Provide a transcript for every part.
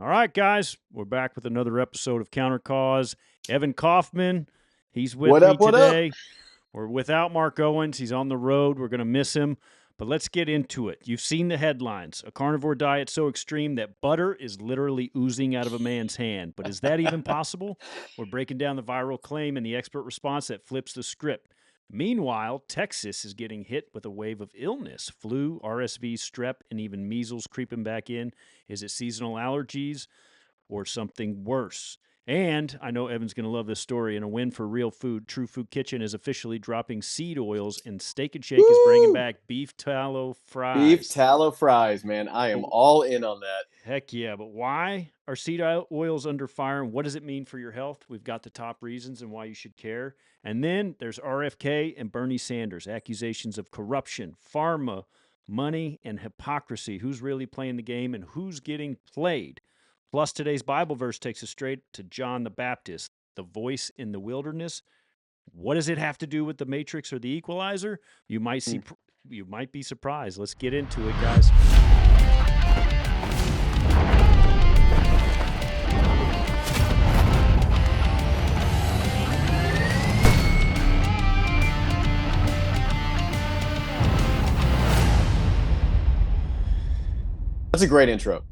All right, guys, we're back with another episode of Counter Cause. Evan Kaufman, he's with What me up? What up? today. We're without Mark Owens. He's on the road. We're going to miss him. But let's get into it. You've seen the headlines. A carnivore diet so extreme that butter is literally oozing out of a man's hand. But is that even possible? We're breaking down the viral claim and the expert response that flips the script. Meanwhile, Texas is getting hit with a wave of illness. Flu, RSV, strep, and even measles creeping back in. Is it seasonal allergies or something worse? And I know Evan's going to love this story. In a win for real food, True Food Kitchen is officially dropping seed oils, and Steak and Shake is bringing Woo! back beef tallow Beef fries. tallow fries, man. I am But all in on that. heck yeah, but why are seed oils under fire, and what does it mean for your health? We've got the top reasons and why you should care. And then there's RFK and Bernie Sanders, accusations of corruption, pharma, money, and hypocrisy. Who's really playing the game and who's getting played? Plus, today's Bible verse takes us straight to John the Baptist, the voice in the wilderness. What does it have to do with the Matrix or the Equalizer? You might see. Mm. You might be surprised. Let's get into it, guys. That's a great intro.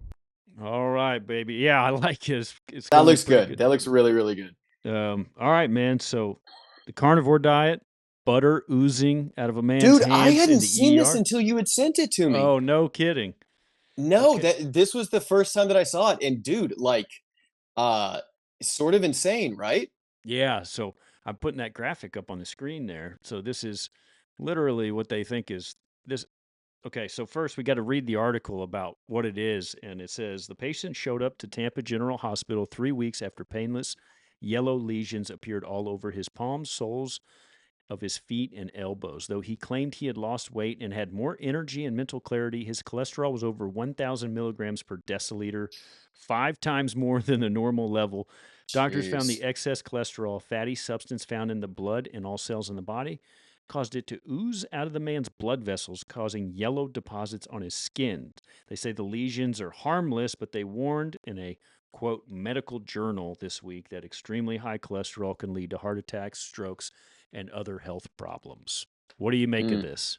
All right, baby. Yeah, I like it. It's That going to be looks pretty good. good. That looks really, really good. All right, man. So the carnivore diet, butter oozing out of a man's Dude, I hands in hadn't the seen this ER. until you had sent it to me. Oh, no kidding. No, Okay. that this was the first time that I saw it. And dude, uh sort of insane, right? Yeah. So I'm putting that graphic up on the screen there. So this is literally what they think is this. Okay, so first we got to read the article about what it is. And it says the patient showed up to Tampa General Hospital 3 weeks after painless yellow lesions appeared all over his palms, soles of his feet, and elbows. Though he claimed he had lost weight and had more energy and mental clarity, his cholesterol was over 1,000 milligrams per deciliter, 5 times more than the normal level. Doctors found the Jeez. excess cholesterol, a fatty substance found in the blood and all cells in the body, caused it to ooze out of the man's blood vessels, causing yellow deposits on his skin. They say the lesions are harmless, but they warned in a quote medical journal this week that extremely high cholesterol can lead to heart attacks, strokes, and other health problems. What do you make of Mm. this?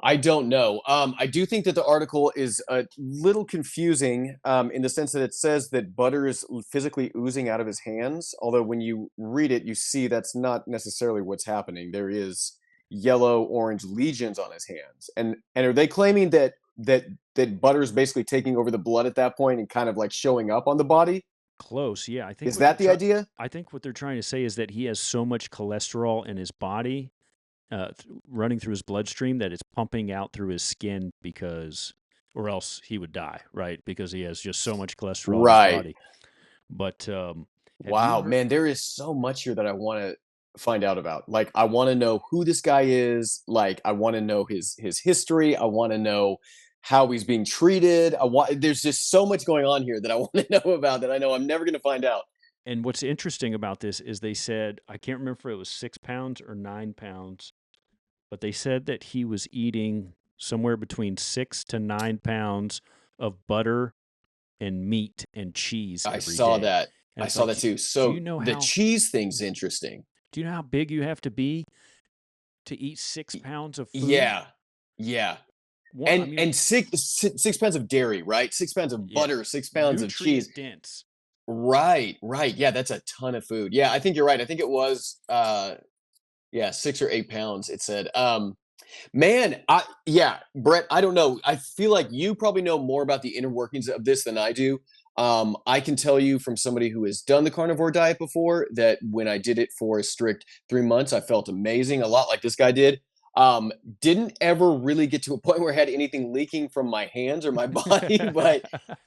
I don't know. I do think that the article is a little confusing in the sense that it says that butter is physically oozing out of his hands. Although when you read it, you see that's not necessarily what's happening. There is yellow orange lesions on his hands, and are they claiming that butter is basically taking over the blood at that point and kind of like showing up on the body? Close, yeah. Is that the idea? I think what they're trying to say is that he has so much cholesterol in his body, running through his bloodstream, that it's pumping out through his skin because, or else he would die, right? Because he has just so much cholesterol in his Right. body. But have you Wow, heard? man, there is so much here that I want to find out about. Like, I want to know who this guy is. Like, I want to know his history. I want to know how he's being treated. There's just so much going on here that I want to know about that I know I'm never going to find out. And what's interesting about this is they said, I can't remember if it was 6 pounds or 9 pounds, but they said that he was eating somewhere between 6 to 9 pounds of butter and meat and cheese I every saw day. that. And I it's saw like, that too. do you So know the how cheese thing's interesting. do you know how big you have to be to eat six Y- pounds of food? Yeah. Yeah. One, I And mean, 6 pounds of dairy, right? 6 pounds of yeah, butter, 6 pounds of cheese. nutrient dense. Right, right. Yeah, that's a ton of food. Yeah, I think you're right. I think it was yeah, 6 or 8 pounds, it said. Man, yeah, Brett, I don't know. I feel like you probably know more about the inner workings of this than I do. I can tell you from somebody who has done the carnivore diet before that when I did it for a strict 3 months, I felt amazing, a lot like this guy did. Um, didn't ever really get to a point where I had anything leaking from my hands or my body, but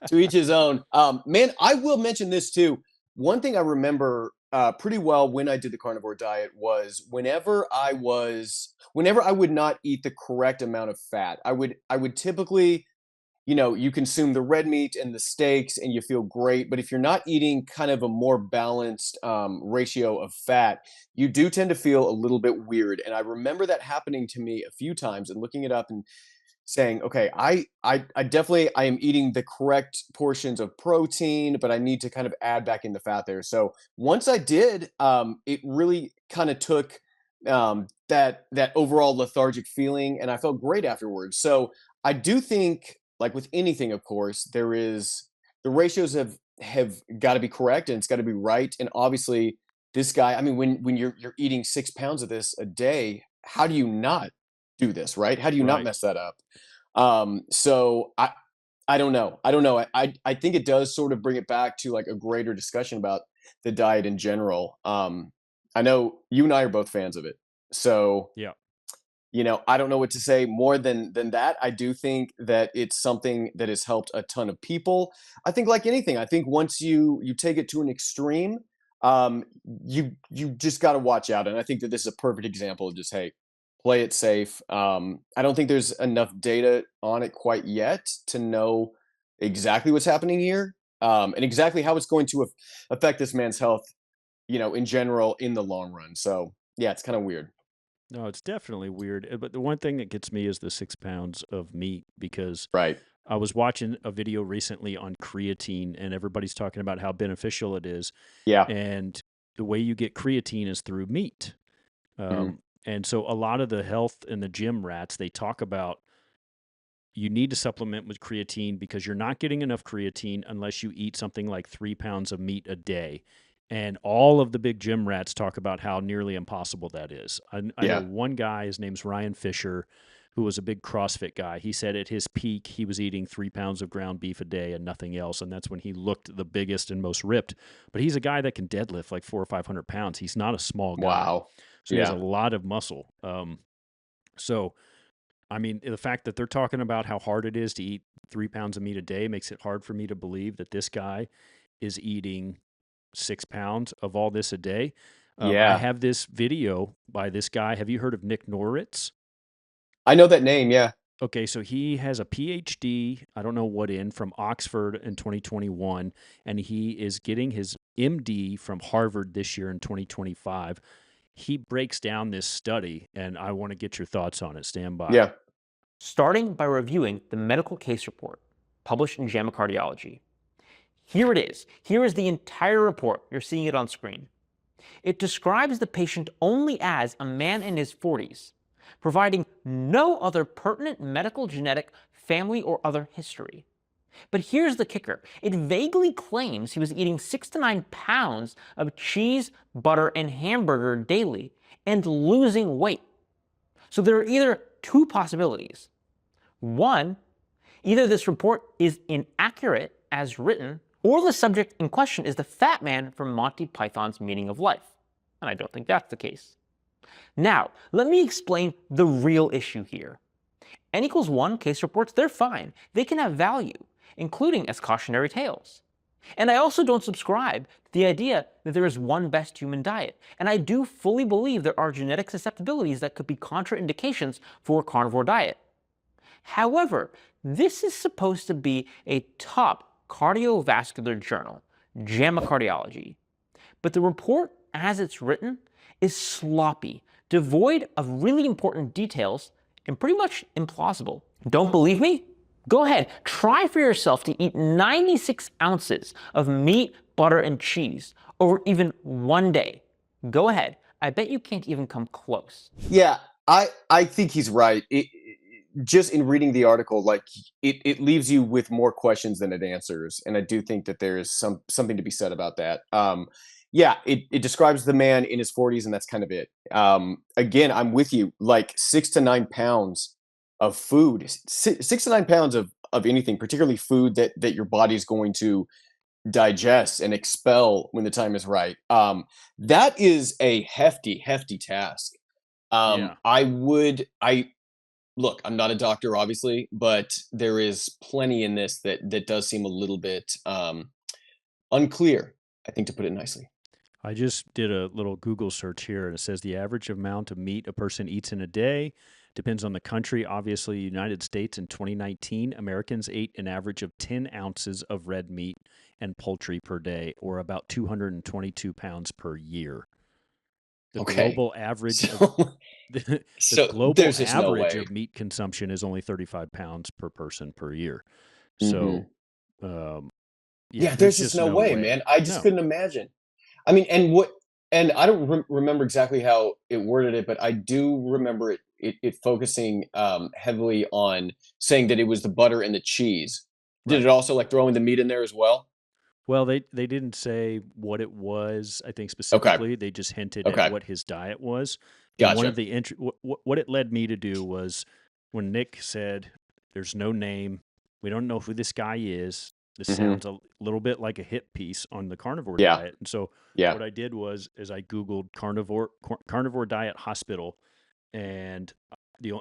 to each his own. Man, I will mention this too. One thing I remember pretty well when I did the carnivore diet was whenever I would not eat the correct amount of fat, I would typically, you consume the red meat and the steaks and you feel great. But if you're not eating kind of a more balanced ratio of fat, you do tend to feel a little bit weird. And I remember that happening to me a few times and looking it up and saying, okay, I definitely I am eating the correct portions of protein, but I need to kind of add back in the fat there. So once I did, it really kind of took that overall lethargic feeling, and I felt great afterwards. So I do think, like with anything, of course, there is the ratios have got to be correct and it's got to be right. And obviously, this guy, I mean, when you're eating 6 pounds of this a day, how do you not do this, right? How do you not Right. mess that up? So I don't know. I don't know. I think it does sort of bring it back to like a greater discussion about the diet in general. I know you and I are both fans of it. So, Yeah. I don't know what to say more than that. I do think that it's something that has helped a ton of people. I think like anything, I think once you take it to an extreme, you just got to watch out. And I think that this is a perfect example of just, hey, play it safe. I don't think there's enough data on it quite yet to know exactly what's happening here, and exactly how it's going to affect this man's health, in general in the long run. So yeah, it's kind of weird. No, it's definitely weird. But the one thing that gets me is the 6 pounds of meat because Right. I was watching a video recently on creatine and everybody's talking about how beneficial it is. Yeah. And the way you get creatine is through meat. Mhm. And so a lot of the health and the gym rats, they talk about you need to supplement with creatine because you're not getting enough creatine unless you eat something like 3 pounds of meat a day. And all of the big gym rats talk about how nearly impossible that is. I know Yeah. one guy, his name's Ryan Fisher, who was a big CrossFit guy. He said at his peak, he was eating 3 pounds of ground beef a day and nothing else. And that's when he looked the biggest and most ripped. But he's a guy that can deadlift like 400 or 500 pounds. He's not a small guy. Wow. So he has a Yeah. lot of muscle. So I mean, the fact that they're talking about how hard it is to eat 3 pounds of meat a day makes it hard for me to believe that this guy is eating 6 pounds of all this a day. I Yeah. have this video by this guy. Have you heard of Nick Norritz? I know that name, yeah. Okay, so he has a PhD, I don't know what in, from Oxford in 2021, and he is getting his MD from Harvard this year in 2025. He breaks down this study, and I want to get your thoughts on it. Stand by. Yeah. Starting by reviewing the medical case report published in JAMA Cardiology. Here it is. Here is the entire report. You're seeing it on screen. It describes the patient only as a man in his 40s, providing no other pertinent medical, genetic, family, or other history. But here's the kicker. It vaguely claims he was eating 6 to 9 pounds of cheese, butter, and hamburger daily and losing weight. So there are either two possibilities. One, either this report is inaccurate as written, or the subject in question is the fat man from Monty Python's Meaning of Life. And I don't think that's the case. Now, let me explain the real issue here. N=1 case reports, they're fine. They can have value, including as cautionary tales. And I also don't subscribe to the idea that there is one best human diet. And I do fully believe there are genetic susceptibilities that could be contraindications for a carnivore diet. However, this is supposed to be a top cardiovascular journal, JAMA Cardiology. But the report, as it's written, is sloppy, devoid of really important details, and pretty much implausible. Don't believe me? Go ahead, try for yourself to eat 96 ounces of meat, butter, and cheese over even one day. Go ahead. I bet you can't even come close. Yeah, I think he's right. Just in reading the article, like it leaves you with more questions than it answers, and I do think that there is something to be said about that. Yeah, it describes the man in his 40s, and that's kind of it. Again, I'm with you. Like 6 to 9 pounds of food, 6 to 9 pounds of anything, particularly food that your body's going to digest and expel when the time is right. That is a hefty task. Yeah. I look, I'm not a doctor, obviously, but there is plenty in this that does seem a little bit unclear. I think, to put it nicely. I just did a little Google search here, and it says the average amount of meat a person eats in a day depends on the country. Obviously, United States in 2019, Americans ate an average of 10 ounces of red meat and poultry per day, or about 222 pounds per year. The Okay. global average of So the so global there's just no average way. of meat consumption is only 35 pounds per person per year. Hmm. So, um, yeah, Yeah, there's there's just just no no way, way. man. I just No. couldn't imagine. I mean, and I don't remember exactly how it worded it, but I do remember it focusing heavily on saying that it was the butter and the cheese. Did Right. it also like throwing the meat in there as well? Well, they didn't say what it was, I think Okay. specifically. They just hinted at Okay. what his diet was. And one of Gotcha. the what it led me to do was when Nick said, "There's no name. We don't know who this guy is. This Hmm. sounds a little bit like a hit piece on the carnivore Yeah. diet." And so Yeah. what I did was is I googled carnivore diet hospital, and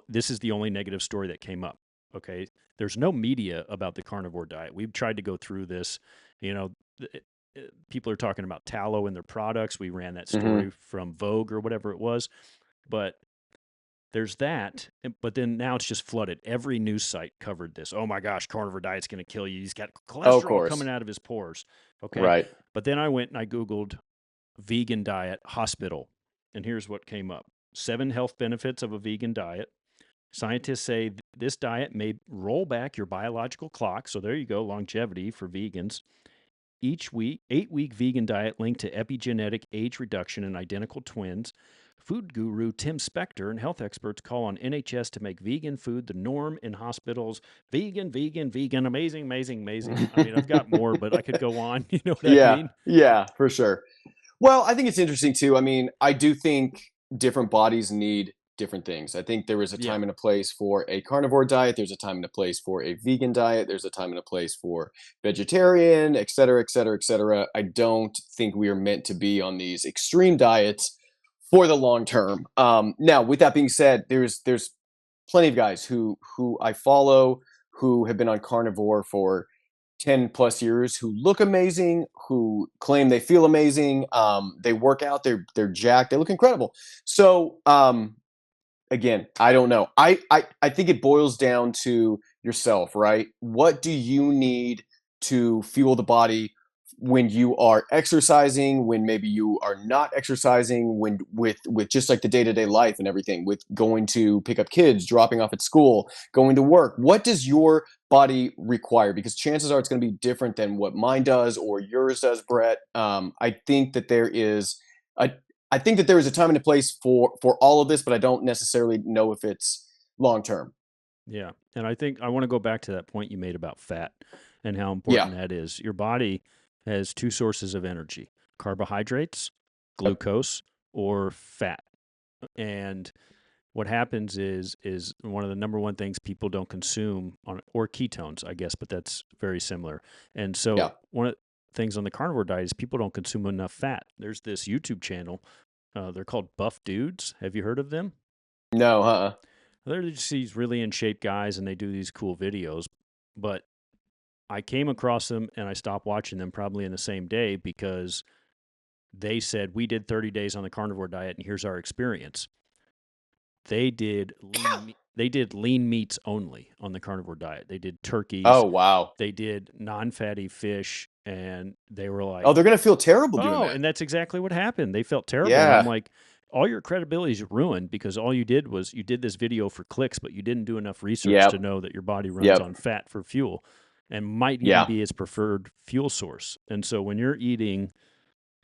this is the only negative story that came up. Okay, there's no media about the carnivore diet. We've tried to go through this. You know, people are talking about tallow in their products. We ran that Hmm. story from Vogue or whatever it was, but there's that. But then now it's just flooded. Every news site covered this. Oh my gosh, carnivore diet's going to kill you. He's got Oh, of cholesterol coming course. out of his pores. Okay, Right. but then I went and I googled vegan diet hospital, and here's what came up: 7 health benefits of a vegan diet. Scientists say this diet may roll back your biological clock. So there you go, longevity for vegans. Each week, 8-week vegan diet linked to epigenetic age reduction in identical twins. Food guru Tim Spector and health experts call on NHS to make vegan food the norm in hospitals. Vegan, vegan, vegan. Amazing, amazing, amazing. I mean, I've got more, but I could go on. You know what I Yeah. mean? Yeah, for sure. Well, I think it's interesting too. I mean, I do think different bodies need different things. I think there is a Yeah. time and a place for a carnivore diet. There's a time and a place for a vegan diet. There's a time and a place for vegetarian, et cetera, et cetera, et cetera. I don't think we are meant to be on these extreme diets for the long term. Now, with that being said, there's plenty of guys who I follow who have been on carnivore for 10 plus years who look amazing, who claim they feel amazing. They work out, they're jacked, they look incredible. So again, I don't know. I think it boils down to yourself, right? What do you need to fuel the body when you are exercising, when maybe you are not exercising, when with just like the day-to-day life and everything, with going to pick up kids, dropping off at school, going to work. What does your body require? Because chances are it's going to be different than what mine does or yours does, Brett. I think that there is a I think that there is a time and a place for all of this, but I don't necessarily know if it's long term. Yeah. And I think I want to go back to that point you made about fat and how Yeah. important that is. Your body has 2 sources of energy: carbohydrates, Yep. glucose, or fat. And what happens is one of the number one things people don't consume on, or ketones, I guess, but that's very similar. And Yeah. so one of the things on the carnivore diet is people don't consume enough fat. There's this YouTube channel. They're called Buff Dudes. Have you heard of them? No. They're just these really in shape guys, and they do these cool videos. But I came across them and I stopped watching them probably in the same day because they said we did 30 days on the carnivore diet, and here's our experience. They did lean meats only on the carnivore diet. They did Oh turkeys, wow. they did non-fatty fish, and they were Oh, like, they're gonna feel terrible doing "Oh," that. and that's exactly what happened. They felt terrible, and I'm Yeah. like, "All your credibility is ruined because all you did was you did this video for clicks, but you didn't do enough research to Yep. know that your body runs Yep. on fat for fuel and might even Yeah. be its preferred fuel source." And so when you're eating,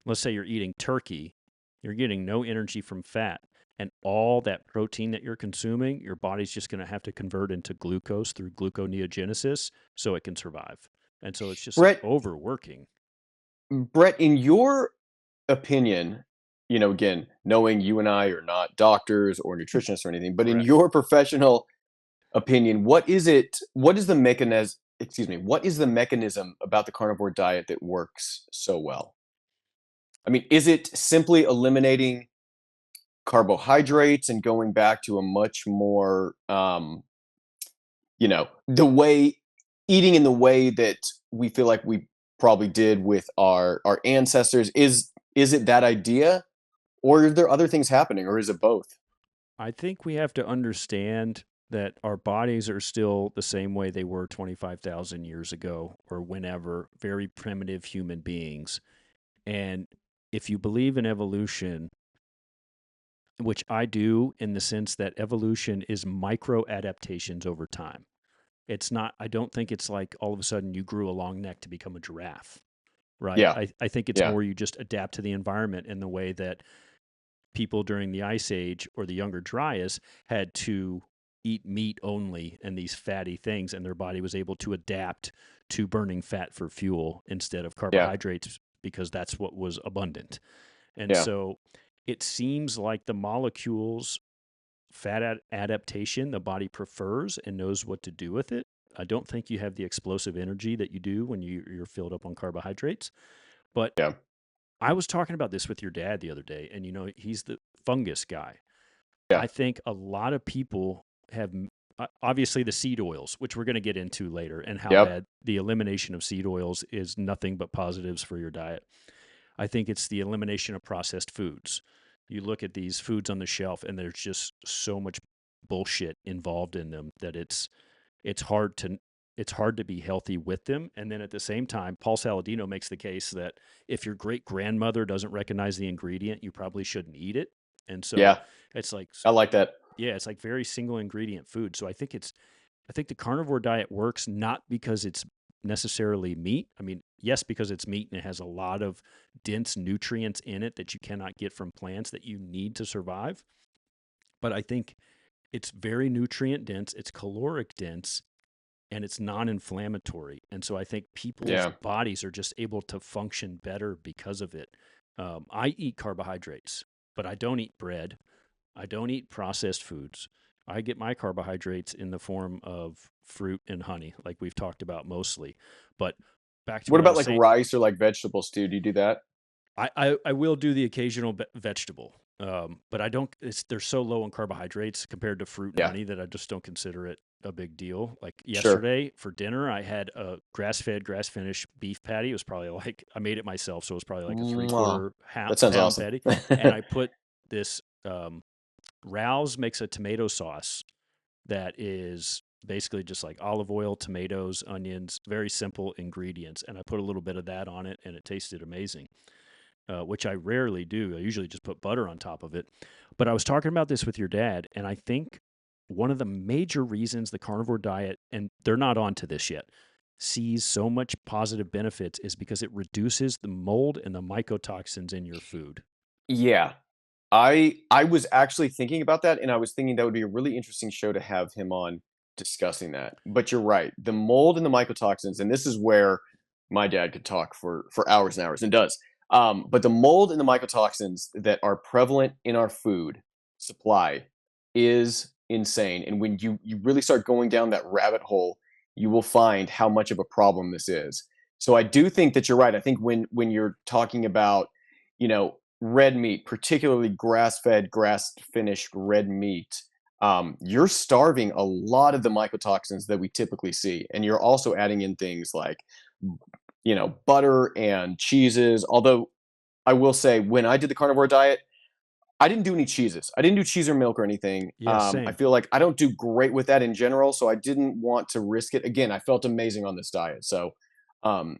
let's say you're eating turkey, you're getting no energy from fat. And all that protein that you're consuming, your body's just going to have to convert into glucose through gluconeogenesis so it can survive. And so it's just like Brett, overworking. Brett, in your opinion, again, knowing you and I are not doctors or nutritionists or anything, but in Correct. your professional opinion, what is the mechanism, excuse me, what is the mechanism about the carnivore diet that works so well? I mean, is it simply eliminating carbohydrates and going back to a much more, the way eating in the way that we feel like we probably did with our ancestors? Is it that idea, or are there other things happening, or is it both? I think we have to understand that our bodies are still the same way they were 25,000 years ago or whenever, very primitive human beings. And if you believe in evolution, which I do in the sense that evolution is micro adaptations over time. It's not, I don't think it's like all of a sudden you grew a long neck to become a giraffe, right? Yeah. I think it's Yeah. more you just adapt to the environment in the way that people during the Ice Age or the Younger Dryas had to eat meat only and these fatty things, and their body was able to adapt to burning fat for fuel instead of Yeah. carbohydrates because that's what was abundant. And Yeah. so it seems like the molecules adaptation the body prefers and knows what to do with it. I don't think you have the explosive energy that you do when you're filled up on carbohydrates. But Yeah. I was talking about this with your dad the other day, and he's the fungus guy. Yeah. I think a lot of people have obviously the seed oils, which we're going to get into later, and how Yep. bad the elimination of seed oils is nothing but positives for your diet. I think it's the elimination of processed foods. You look at these foods on the shelf, and there's just so much bullshit involved in them that it's hard to it's hard to be healthy with them. And then at the same time, Paul Saladino makes the case that if your great grandmother doesn't recognize the ingredient, you probably shouldn't eat it. And so Yeah. it's like, I like that. yeah, it's like very single ingredient food. So I think the carnivore diet works not because it's necessarily meat. I mean, yes, because it's meat and it has a lot of dense nutrients in it that you cannot get from plants that you need to survive. But I think it's very nutrient dense, it's caloric dense, and it's non-inflammatory. And so I think people's Yeah. bodies are just able to function better because of it. I eat carbohydrates, but I don't eat bread. I don't eat processed foods. I get my carbohydrates in the form of fruit and honey, like we've talked about mostly. But back to What what I about was like saying, rice or like vegetables too? Do you do that? I will do the occasional vegetable, but I don't. They're so low in carbohydrates compared to fruit and Yeah. honey that I just don't consider it a big deal. Like Sure. yesterday for dinner, I had a grass-fed, grass-finished beef patty. It was probably like I made it myself, so it was probably like a Mwah. three-quarter That sounds pound awesome. patty, and I put this. Rouse makes a tomato sauce that is basically just like olive oil, tomatoes, onions, very simple ingredients, and I put a little bit of that on it, and it tasted amazing. Which I rarely do. I usually just put butter on top of it. But I was talking about this with your dad, and I think one of the major reasons the carnivore diet, and they're not onto this yet, sees so much positive benefits is because it reduces the mold and the mycotoxins in your food. Yeah. I was actually thinking about that, and I was thinking that would be a really interesting show to have him on discussing that. But you're right. The mold and the mycotoxins, and this is where my dad could talk for hours and hours and does. But the mold and the mycotoxins that are prevalent in our food supply is insane. And when you really start going down that rabbit hole, you will find how much of a problem this is. So I do think that you're right. I think when you're talking about, red meat, particularly grass-fed, grass-finished red meat, you're starving a lot of the mycotoxins that we typically see, and you're also adding in things like, butter and cheeses. Although I will say, when I did the carnivore diet, I didn't do any cheeses. I didn't do cheese or milk or anything. Yeah, I same. feel like I don't do great with that in general, so I didn't want to risk it. Again, I felt amazing on this diet, so um,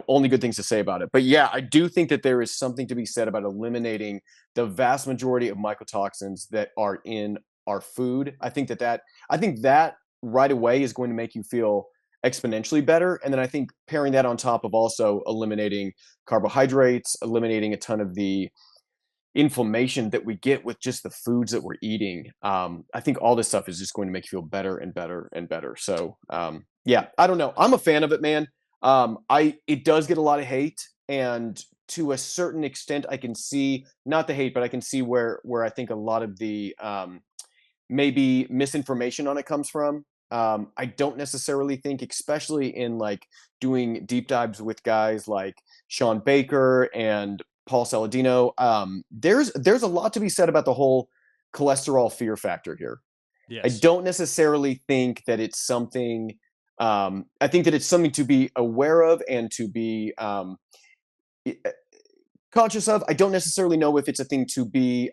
only good things to say about it. But yeah, I do think that there is something to be said about eliminating the vast majority of mycotoxins that are in our food. I think that right away is going to make you feel exponentially better. And then I think pairing that on top of also eliminating carbohydrates, eliminating a ton of the inflammation that we get with just the foods that we're eating. I think all this stuff is just going to make you feel better and better and better. So yeah, I don't know. I'm a fan of it, man. I It does get a lot of hate, and to a certain extent, I can see not the hate, but I can see where I think a lot of the maybe misinformation on it comes from. I don't necessarily think, especially in like doing deep dives with guys like Sean Baker and Paul Saladino. There's a lot to be said about the whole cholesterol fear factor here. I Yes. don't necessarily think that it's something. I think that it's something to be aware of and to be conscious of. I don't necessarily know if it's a thing to be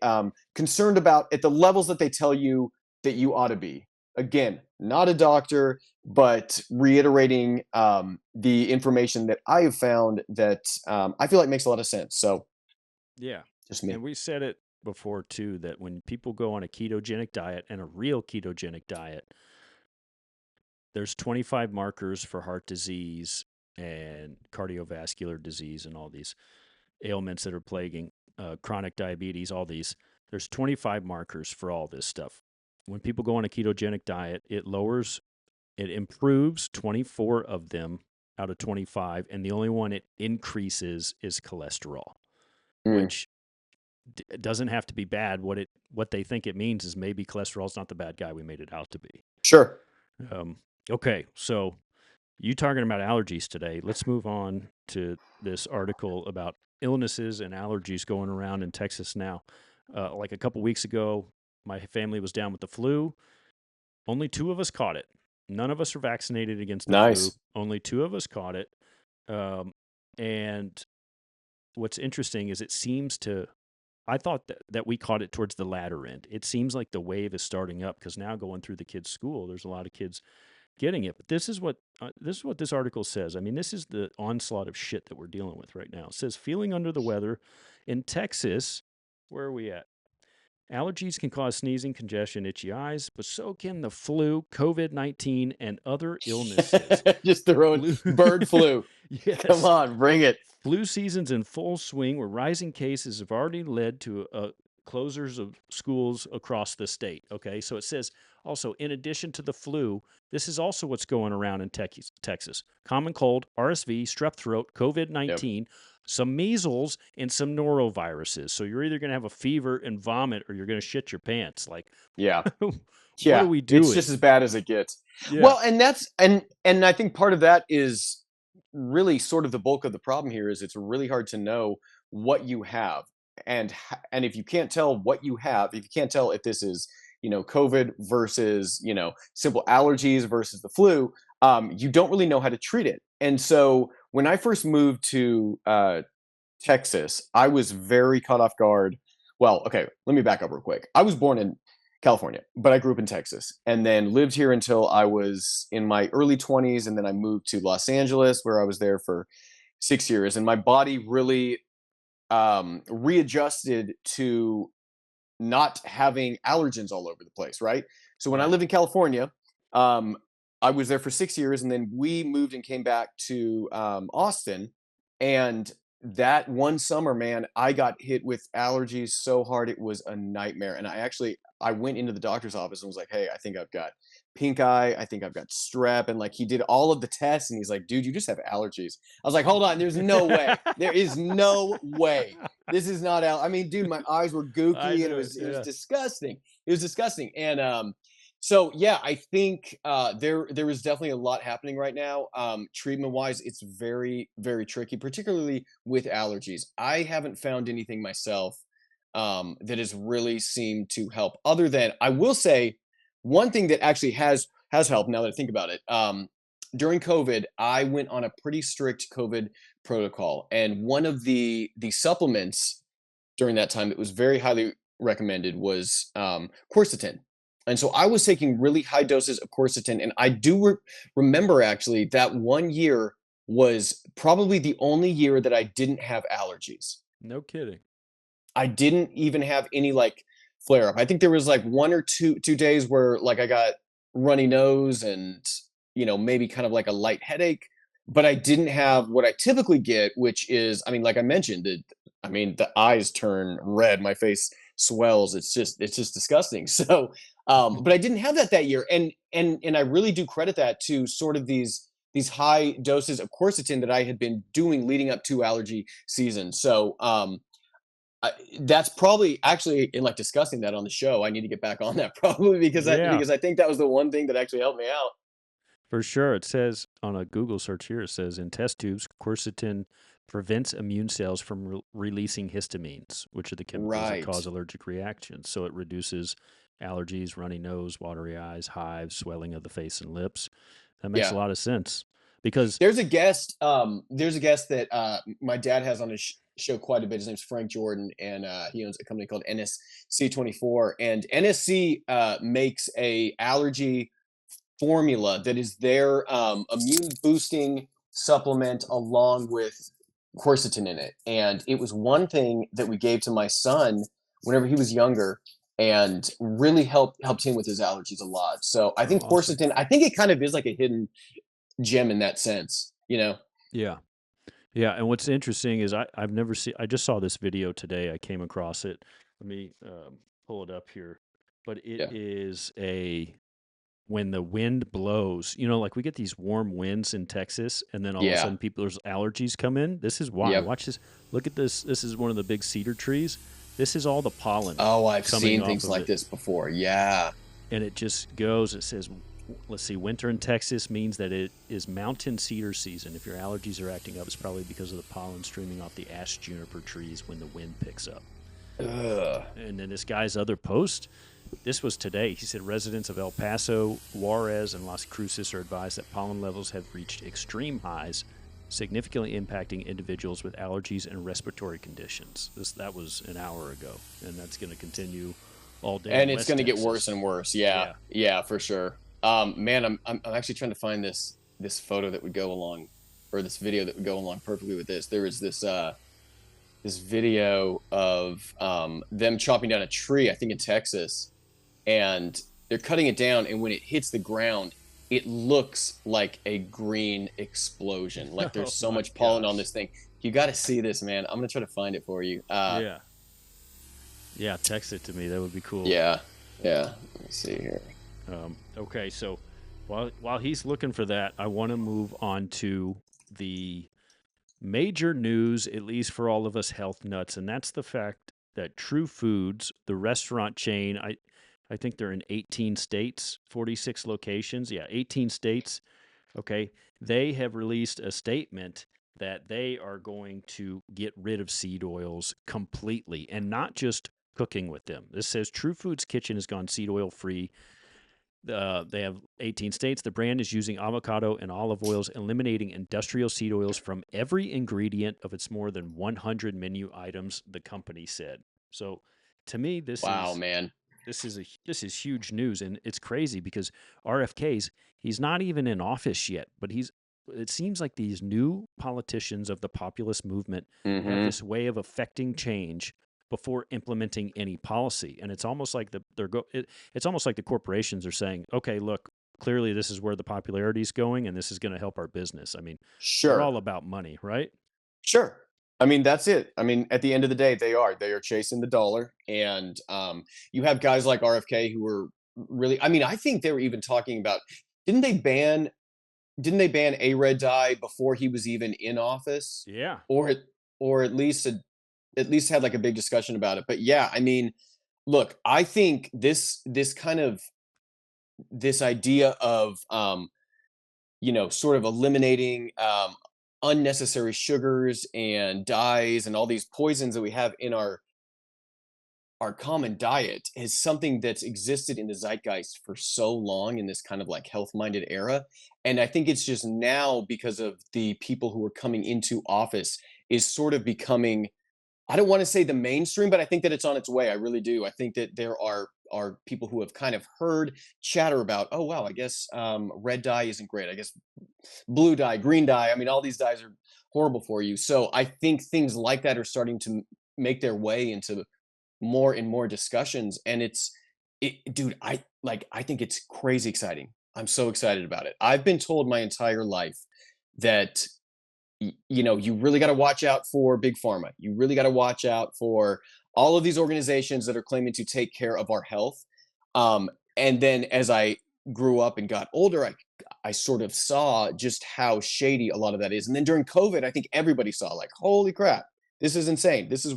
concerned about at the levels that they tell you that you ought to be. Again, not a doctor, but reiterating the information that I have found that I feel like makes a lot of sense. So Yeah. just me. And we said it before too that when people go on a ketogenic diet and a real ketogenic diet, there's 25 markers for heart disease and cardiovascular disease and all these ailments that are plaguing chronic diabetes, all these. There's 25 markers for all this stuff. When people go on a ketogenic diet, it improves 24 of them out of 25, and the only one it increases is cholesterol, which doesn't have to be bad. What they think it means is maybe cholesterol's not the bad guy we made it out to be. Sure. Okay, so you talking about allergies today. Let's move on to this article about illnesses and allergies going around in Texas now. Like a couple weeks ago, my family was down with the flu. Only 2 of us caught it. None of us are vaccinated against the flu. Nice. Only 2 of us caught it. And what's interesting is it seems to, I thought that we caught it towards the latter end. It seems like the wave is starting up because now going through the kids' school, there's a lot of kids getting it. But this is what this article says. I mean, this is the onslaught of shit that we're dealing with right now. It says feeling under the weather in Texas. Where are we at? Allergies can cause sneezing, congestion, itchy eyes, but so can the flu, COVID-19, and other illnesses. Just throwing bird flu. Yes. Come on, bring it. Flu season's in full swing, where rising cases have already led to closures of schools across the state. Okay, so it says also, in addition to the flu, this is also what's going around in Texas. Common cold, RSV, strep throat, COVID-19, some measles, and some noroviruses. So you're either going to have a fever and vomit, or you're going to shit your pants. Like, yeah, what yeah, are we doing? It's just as bad as it gets. Yeah. Well, and that's and I think part of that is really sort of the bulk of the problem here. Is it's really hard to know what you have, and if you can't tell what you have, if you can't tell if this is COVID versus simple allergies versus the flu, you don't really know how to treat it. And so when I first moved to Texas, I was very caught off guard. Well, okay, let me back up real quick. I was born in California, but I grew up in Texas and then lived here until I was in my early 20s. And then I moved to Los Angeles, where I was there for 6 years. And my body really readjusted to not having allergens all over the place, right? So when I lived in California, I was there for 6 years, and then we moved and came back to Austin. And that one summer, man, I got hit with allergies so hard it was a nightmare. And I went into the doctor's office and was like, "Hey, I think I've got pink eye. I think I've got strep." And like he did all of the tests, and he's like, "Dude, you just have allergies." I was like, "Hold on, there's no way. There is no way. This is not I mean, dude, my eyes were gooky, and it was disgusting. It was disgusting." And so yeah, I think there is definitely a lot happening right now. Treatment wise, it's very, very tricky, particularly with allergies. I haven't found anything myself that has really seemed to help. Other than, I will say, one thing that actually has helped. Now that I think about it, during COVID, I went on a pretty strict COVID protocol, and one of the supplements during that time that was very highly recommended was quercetin. And so I was taking really high doses of quercetin, and I do remember actually that one year was probably the only year that I didn't have allergies. No kidding. I didn't even have any like flare up. I think there was like 1 or 2 days where like I got runny nose and maybe kind of like a light headache, but I didn't have what I typically get, which is, I mean, like I mentioned, the eyes turn red, my face swells. It's just disgusting. So, but I didn't have that year, and I really do credit that to sort of these high doses of quercetin that I had been doing leading up to allergy season. So, that's probably actually, in like discussing that on the show, I need to get back on that probably because I think that was the one thing that actually helped me out. For sure. It says on a Google search here, it says in test tubes, quercetin prevents immune cells from releasing histamines, which are the chemicals that cause allergic reactions. So it reduces allergies, runny nose, watery eyes, hives, swelling of the face and lips. That makes a lot of sense because there's a guest that my dad has on his show quite a bit. His name's Frank Jordan, and he owns a company called NSC24, and NSC makes a allergy formula that is their immune boosting supplement along with quercetin in it. And it was one thing that we gave to my son whenever he was younger, and really helped him with his allergies a lot. So I Oh, think awesome. quercetin, I think it kind of is like a hidden gem in that sense, you know? Yeah. Yeah, and what's interesting is I've never seen. I just saw this video today. I came across it. Let me pull it up here. But it Yeah. is a when the wind blows. You know, like we get these warm winds in Texas, and then all of a Yeah. sudden people's allergies come in. This is why. Yep. Watch this. Look at this. This is one of the big cedar trees. This is all the pollen Oh, I've coming seen off things of like it, this before. Yeah. and it just goes. It says, let's see, winter in Texas means that it is mountain cedar season. If your allergies are acting up, it's probably because of the pollen streaming off the ash juniper trees when the wind picks up. Ugh. And then this guy's other post, this was today. He said residents of El Paso, Juarez, and Las Cruces are advised that pollen levels have reached extreme highs, significantly impacting individuals with allergies and respiratory conditions. That was an hour ago, and that's going to continue all day. And in it's West going to get Texas. worse and worse. Yeah. Yeah, for sure. Man, I'm actually trying to find this photo that would go along, or this video that would go along perfectly with this. There was this video of them chopping down a tree, I think in Texas, and they're cutting it down, and when it hits the ground, it looks like a green explosion. Like there's so Oh my much pollen on gosh. this thing. You got to see this, man. I'm gonna try to find it for you. Yeah. Yeah, text it to me. That would be cool. Yeah. Let me see here. Okay, so while he's looking for that, I want to move on to the major news, at least for all of us health nuts, and that's the fact that True Foods, the restaurant chain, I think they're in 18 states, 46 locations. Yeah, 18 states. Okay, they have released a statement that they are going to get rid of seed oils completely and not just cooking with them. This says True Foods Kitchen has gone seed oil free. They have 18 states. The brand is using avocado and olive oils, eliminating industrial seed oils from every ingredient of its more than 100 menu items, the company said. So to me, Wow, man. this is huge news, and it's crazy because RFK's he's not even in office yet, but it seems like these new politicians of the populist movement have Mm-hmm. this way of affecting change before implementing any policy, and it's almost like it's almost like the corporations are saying, okay, look, clearly this is where the popularity is going, and this is going to help our business. I mean, they're all Sure. about money, right? Sure. I mean, that's it. I mean, at the end of the day, they are chasing the dollar, and you have guys like RFK who were really. I mean, I think they were even talking about. Didn't they ban? Didn't they ban a red dye before he was even in office, Yeah. or or at least had like a big discussion about it? But yeah, I mean, look, I think this kind of this idea of sort of eliminating unnecessary sugars and dyes and all these poisons that we have in our common diet is something that's existed in the zeitgeist for so long in this kind of like health minded era. And I think it's just now because of the people who are coming into office is sort of becoming, I don't want to say the mainstream, but I think that it's on its way. I really do. I think that there are people who have kind of heard chatter about, oh wow, I guess red dye isn't great. I guess blue dye, green dye. I mean, all these dyes are horrible for you. So I think things like that are starting to make their way into more and more discussions. And dude, I think it's crazy exciting. I'm so excited about it. I've been told my entire life that you really got to watch out for big pharma. You really got to watch out for all of these organizations that are claiming to take care of our health. And then as I grew up and got older, I sort of saw just how shady a lot of that is. And then during COVID, I think everybody saw like, holy crap, this is insane. This is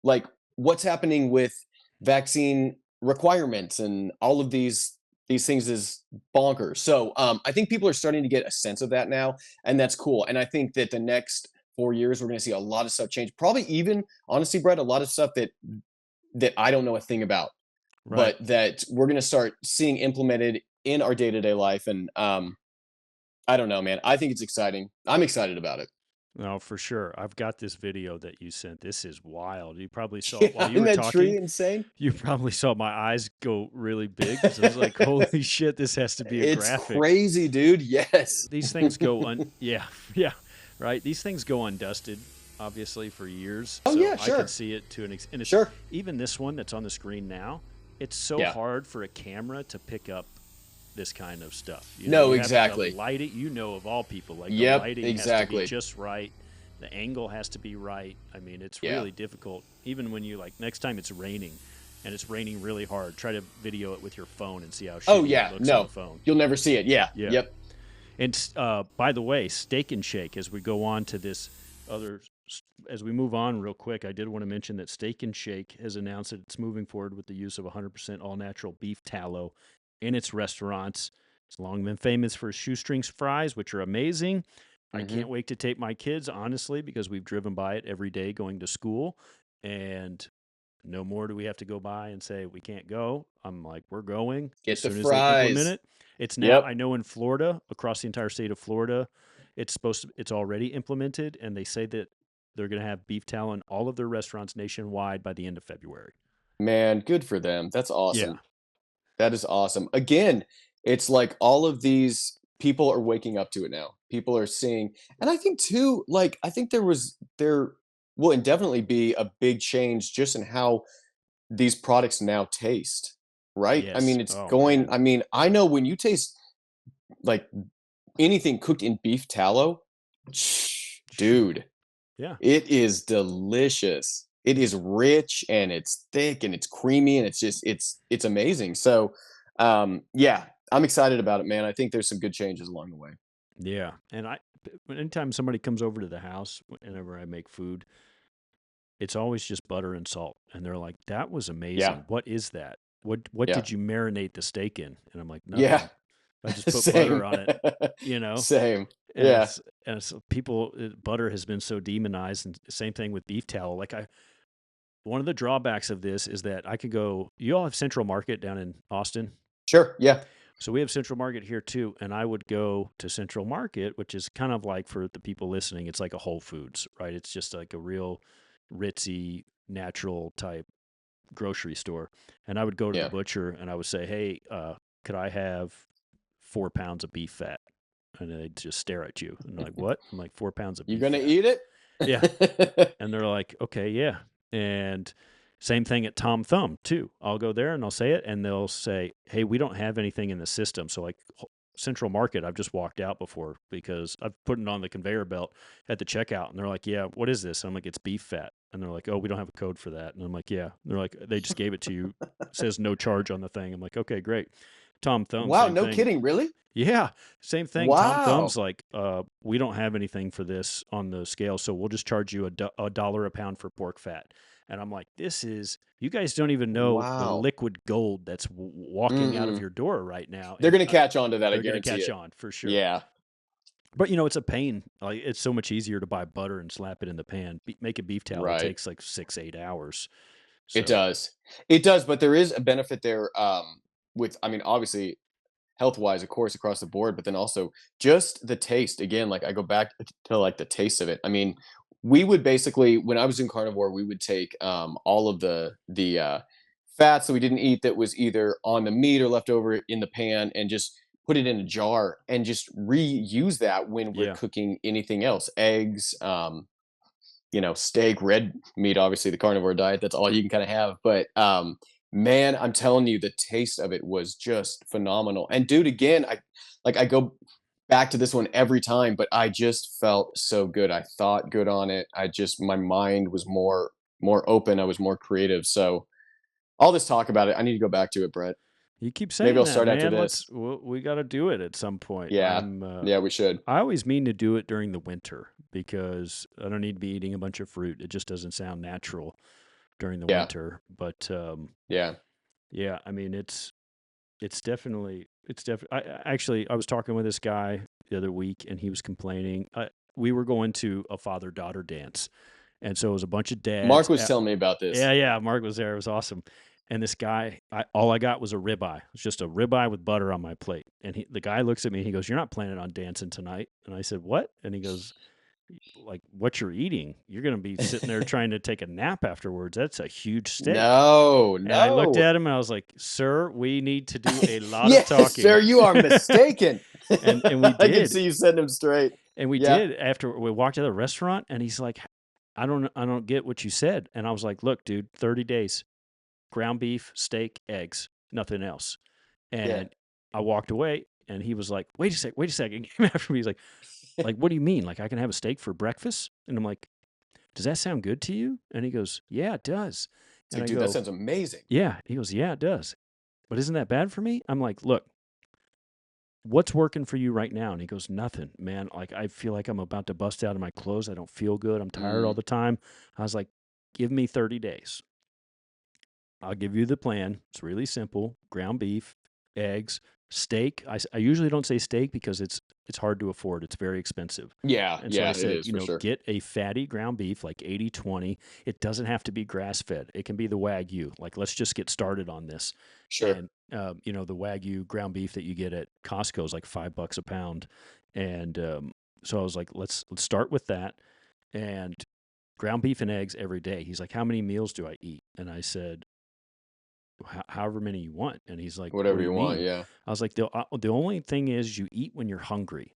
like what's happening with vaccine requirements and all of these things is bonkers. So I think people are starting to get a sense of that now, and that's cool. And I think that the next 4 years, we're going to see a lot of stuff change. Probably even, honestly, Brett, a lot of stuff that I don't know a thing about, Right. but that we're going to start seeing implemented in our day to day life. And I don't know, man. I think it's exciting. I'm excited about it. No, for sure. I've got this video that you sent. This is wild. You probably saw it Yeah, while you isn't were that tree talking. insane? You probably saw my eyes go really big because I was like, holy shit, this has to be a It's graphic. crazy, dude. Yes. These things go yeah, right. These things go undusted obviously, for years. Oh So yeah, I could sure, see it to an extent. And it's sure. even this one that's on the screen now. It's so Yeah. hard for a camera to pick up this kind of stuff. No, You have the exactly. lighting. Of all people, like the Yep, lighting has to be exactly. just right. The angle has to be right. I mean, it's Yeah. really difficult. Even when you next time it's raining, and it's raining really hard, try to video it with your phone and see how Oh shitty yeah, it looks on the no, phone. you'll never see it. Yeah. Yeah. Yep. And by the way, Steak and Shake, as we go on to this as we move on real quick, I did want to mention that Steak and Shake has announced that it's moving forward with the use of 100% all natural beef tallow in its restaurants. It's long been famous for shoestrings fries, which are amazing. I Mm-hmm. can't wait to take my kids, honestly, because we've driven by it every day going to school. And no more do we have to go by and say we can't go. I'm like, we're going as Get the soon as they implement fries. it. It's now, I Yep. know in Florida, across the entire state of Florida, it's already implemented, and they say that they're going to have beef tallow in all of their restaurants nationwide by the end of February. Man, good for them. That's Yeah. awesome. That is awesome. Again, it's like all of these people are waking up to it now. People are seeing, and I think too, I think there will indefinitely be a big change just in how these products now taste, right? I Yes. mean, it's Oh going, man. I mean, I know when you taste like anything cooked in beef tallow, dude, Yeah. it is delicious. It is rich and it's thick and it's creamy and it's amazing. So, yeah, I'm excited about it, man. I think there's some good changes along the way. Yeah. And anytime somebody comes over to the house, whenever I make food, it's always just butter and salt, and they're like, "That was Yeah, amazing. What is that? What yeah, did you marinate the steak in?" And I'm like, yeah. "Nothing. I just put butter Same, on it." You know, same. and Yeah, it's people. Butter has been so demonized, and same thing with beef tallow. One of the drawbacks of this is that I could go. You all have Central Market down in Austin. sure. Yeah, So we have Central Market here too, and I would go to Central Market, which is kind of like, for the people listening, it's like a Whole Foods, right? It's just like a real ritzy, natural type grocery store. And I would go to the yeah. butcher and I would say, "Hey, could I have 4 pounds of beef fat?" And they'd just stare at you and they're like, "What?" I'm like, "4 pounds of You beef gonna fat." eat it? Yeah. And they're like, "Okay, yeah." And same thing at Tom Thumb too. I'll go there and I'll say it, and they'll say, "Hey, we don't have anything in the system." So Central Market, I've just walked out before because I've put it on the conveyor belt at the checkout, and they're like, "Yeah, what is this?" I'm like, "It's beef fat," and they're like, "Oh, we don't have a code for that." And I'm like, "Yeah." And they're like, "They just gave it to you. It says no charge on the thing." I'm like, "Okay, great." Tom Thumb, Wow, same no thing. kidding, really? Yeah, same thing. Tom Thumb's Wow, like, "We don't have anything for this on the scale, so we'll just charge you a dollar a pound for pork fat." And I'm like, you guys don't even know the wow. liquid gold that's walking out of Mm-mm. your door right now. They're And gonna catch on to that, I they're going to guarantee catch it. on for sure. Yeah, But, it's a pain. Like, it's so much easier to buy butter and slap it in the pan. Make a beef tallow right. takes like 6, 8 hours. It So, does. It does, but there is a benefit there, with, I mean, obviously, health-wise, of course, across the board, but then also just the taste. Again, I go back to, the taste of it. I mean, we would basically, when I was in carnivore, we would take, all of the fats that we didn't eat that was either on the meat or left over in the pan and just put it in a jar and just reuse that when we're yeah. cooking anything else, eggs, steak, red meat, obviously the carnivore diet, that's all you can kind of have. But man, I'm telling you, the taste of it was just phenomenal. And dude, again, I go back to this one every time, but I just felt so good. I thought good on it. My mind was more open. I was more creative. So all this talk about it, I need to go back to it, Brett. You keep Maybe saying I'll that, start after man. this. We got to do it at some point. Yeah. Yeah, we should. I always mean to do it during the winter because I don't need to be eating a bunch of fruit. It just doesn't sound natural during the Yeah. winter. But Yeah. yeah, I mean, it's definitely. I was talking with this guy the other week, and he was complaining. We were going to a father-daughter dance, and so it was a bunch of Mark dads. was telling me about this. Yeah. Mark was there. It was awesome. And this guy, all I got was a ribeye. It was just a ribeye with butter on my plate. And the guy looks at me and he goes, "You're not planning on dancing tonight." And I said, "What?" And he goes, "Like, what you're eating? You're going to be sitting there trying to take a nap afterwards. That's a huge steak." No, And I looked no. at him and I was like, "Sir, we need to do a lot of Yes, talking." sir, you are mistaken. And we I can did. see you setting him straight. And we Yeah. did after we walked out of the restaurant, and he's like, I don't get what you said. And I was like, look, dude, 30 days, ground beef, steak, eggs, nothing else. Yeah. And I walked away, and he was like, wait a second. He came after me. He's like, what do you mean? Like, I can have a steak for breakfast? And I'm like, does that sound good to you? And he goes, yeah, it does. It's And like, I dude, that go, sounds amazing. yeah. He goes, yeah, it does. But isn't that bad for me? I'm like, look, what's working for you right now? And he goes, nothing, man. Like, I feel like I'm about to bust out of my clothes. I don't feel good. I'm tired all Mm, the time. I was like, give me 30 days. I'll give you the plan. It's really simple: ground beef, eggs, steak. I usually don't say steak because it's hard to afford. It's very expensive. yeah, And so I yeah, it said, is for sure. get a fatty ground beef, like 80/20. It doesn't have to be grass fed. It can be the Wagyu. Like, let's just get started on this. Sure. And, the Wagyu ground beef that you get at Costco is like $5 a pound. And so I was like, let's start with that. And ground beef and eggs every day. He's like, how many meals do I eat? And I said, however many you want. And he's like, what Whatever do you you want. mean? Yeah. I was like, the only thing is you eat when you're hungry.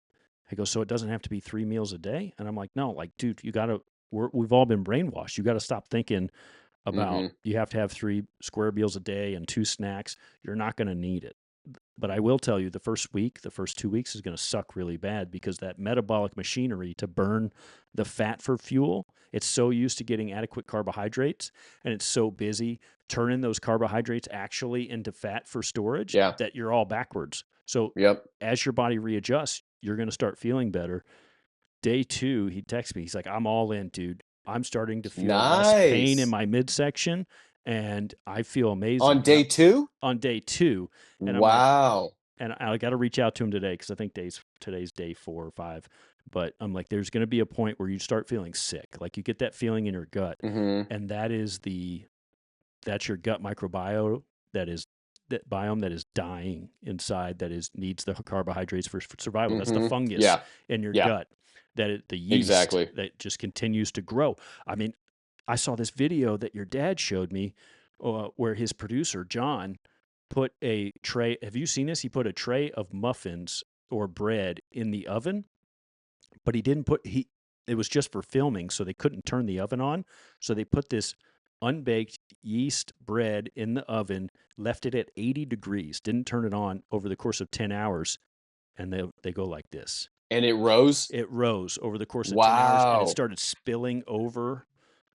He goes, so it doesn't have to be 3 meals a day? And I'm like, no, like, dude, we've all been brainwashed. You got to stop thinking about Mm-hmm. you have to have 3 square meals a day and 2 snacks. You're not going to need it. But I will tell you, the first 2 weeks is going to suck really bad because that metabolic machinery to burn the fat for fuel, it's so used to getting adequate carbohydrates, and it's so busy turning those carbohydrates actually into fat for storage Yeah. that you're all backwards. So Yep. as your body readjusts, you're going to start feeling better. Day 2, he texts me. He's like, I'm all in, dude. I'm starting to feel less pain in Nice. my midsection, and I feel On amazing. And day 2? on day 2, and I'm like, Wow. and I got to reach out to him today because I think today's day 4 or 5. But I'm like, there's going to be a point where you start feeling sick, like you get that feeling in your gut, Mm-hmm. and that's your gut microbiome that biome that is dying inside, needs the carbohydrates for survival. That's the Mm-hmm. fungus Yeah. in your Yeah. gut, the yeast Exactly. that just continues to grow. I mean, I saw this video that your dad showed me, where his producer John put a tray. Have you seen this? He put a tray of muffins or bread in the oven, but he didn't put he. It was just for filming, so they couldn't turn the oven on. So they put this unbaked yeast bread in the oven, left it at 80 degrees, didn't turn it on over the course of 10 hours, and they go like this. And it rose? It rose over the course of 10 hours, and it Wow. started spilling over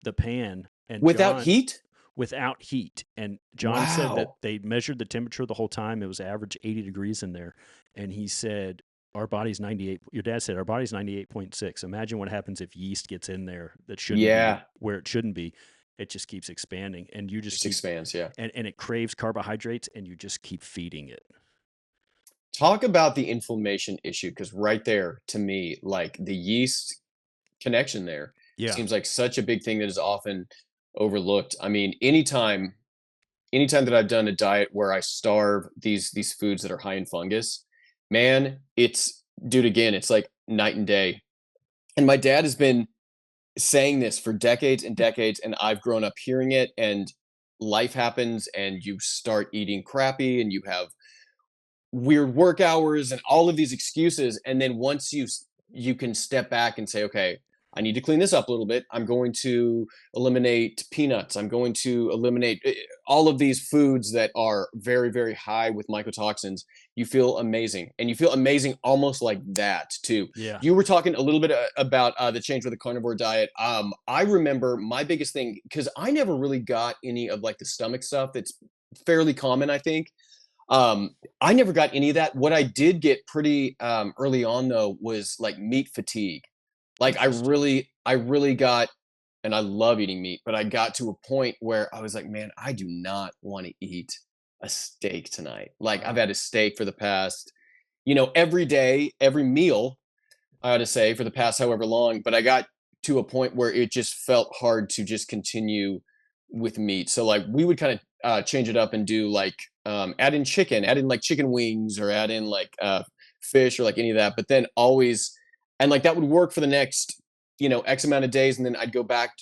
the pan. And Without John, heat? without heat. And John said that Wow. they measured the temperature the whole time. It was average 80 degrees in there. And he said, our body's 98. Your dad said, our body's 98.6. Imagine what happens if yeast gets in there that shouldn't be Yeah. where it shouldn't be. It just keeps expanding, and you just Just keep, expands. Yeah. and it craves carbohydrates, and you just keep feeding it. Talk about the inflammation issue, because right there, to me, like the yeast connection there Yeah. seems like such a big thing that is often overlooked. I mean, anytime that I've done a diet where I starve these foods that are high in fungus, man, it's dude again, it's like night and day. And my dad has been saying this for decades and decades, and I've grown up hearing it. And life happens, and you start eating crappy, and you have weird work hours and all of these excuses. And then once you can step back and say, okay, I need to clean this up a little bit. I'm going to eliminate peanuts. I'm going to eliminate all of these foods that are very, very high with mycotoxins. You feel amazing, and you feel amazing almost like that too. Yeah. You were talking a little bit about the change with the carnivore diet. I remember my biggest thing, because I never really got any of like the stomach stuff that's fairly common, I think. I never got any of that. What I did get pretty early on though was like meat fatigue. Like Interesting. I really got, and I love eating meat, but I got to a point where I was like, man, I do not want to eat a steak tonight. Like I've Wow. had a steak for the past, every day, every meal, I ought to say, for the past however long. But I got to a point where it just felt hard to just continue with meat. So like we would kind of change it up and do like add in chicken, add in like chicken wings, or add in like fish or like any of that. But then always, and like that would work for the next X amount of days, and then I'd go back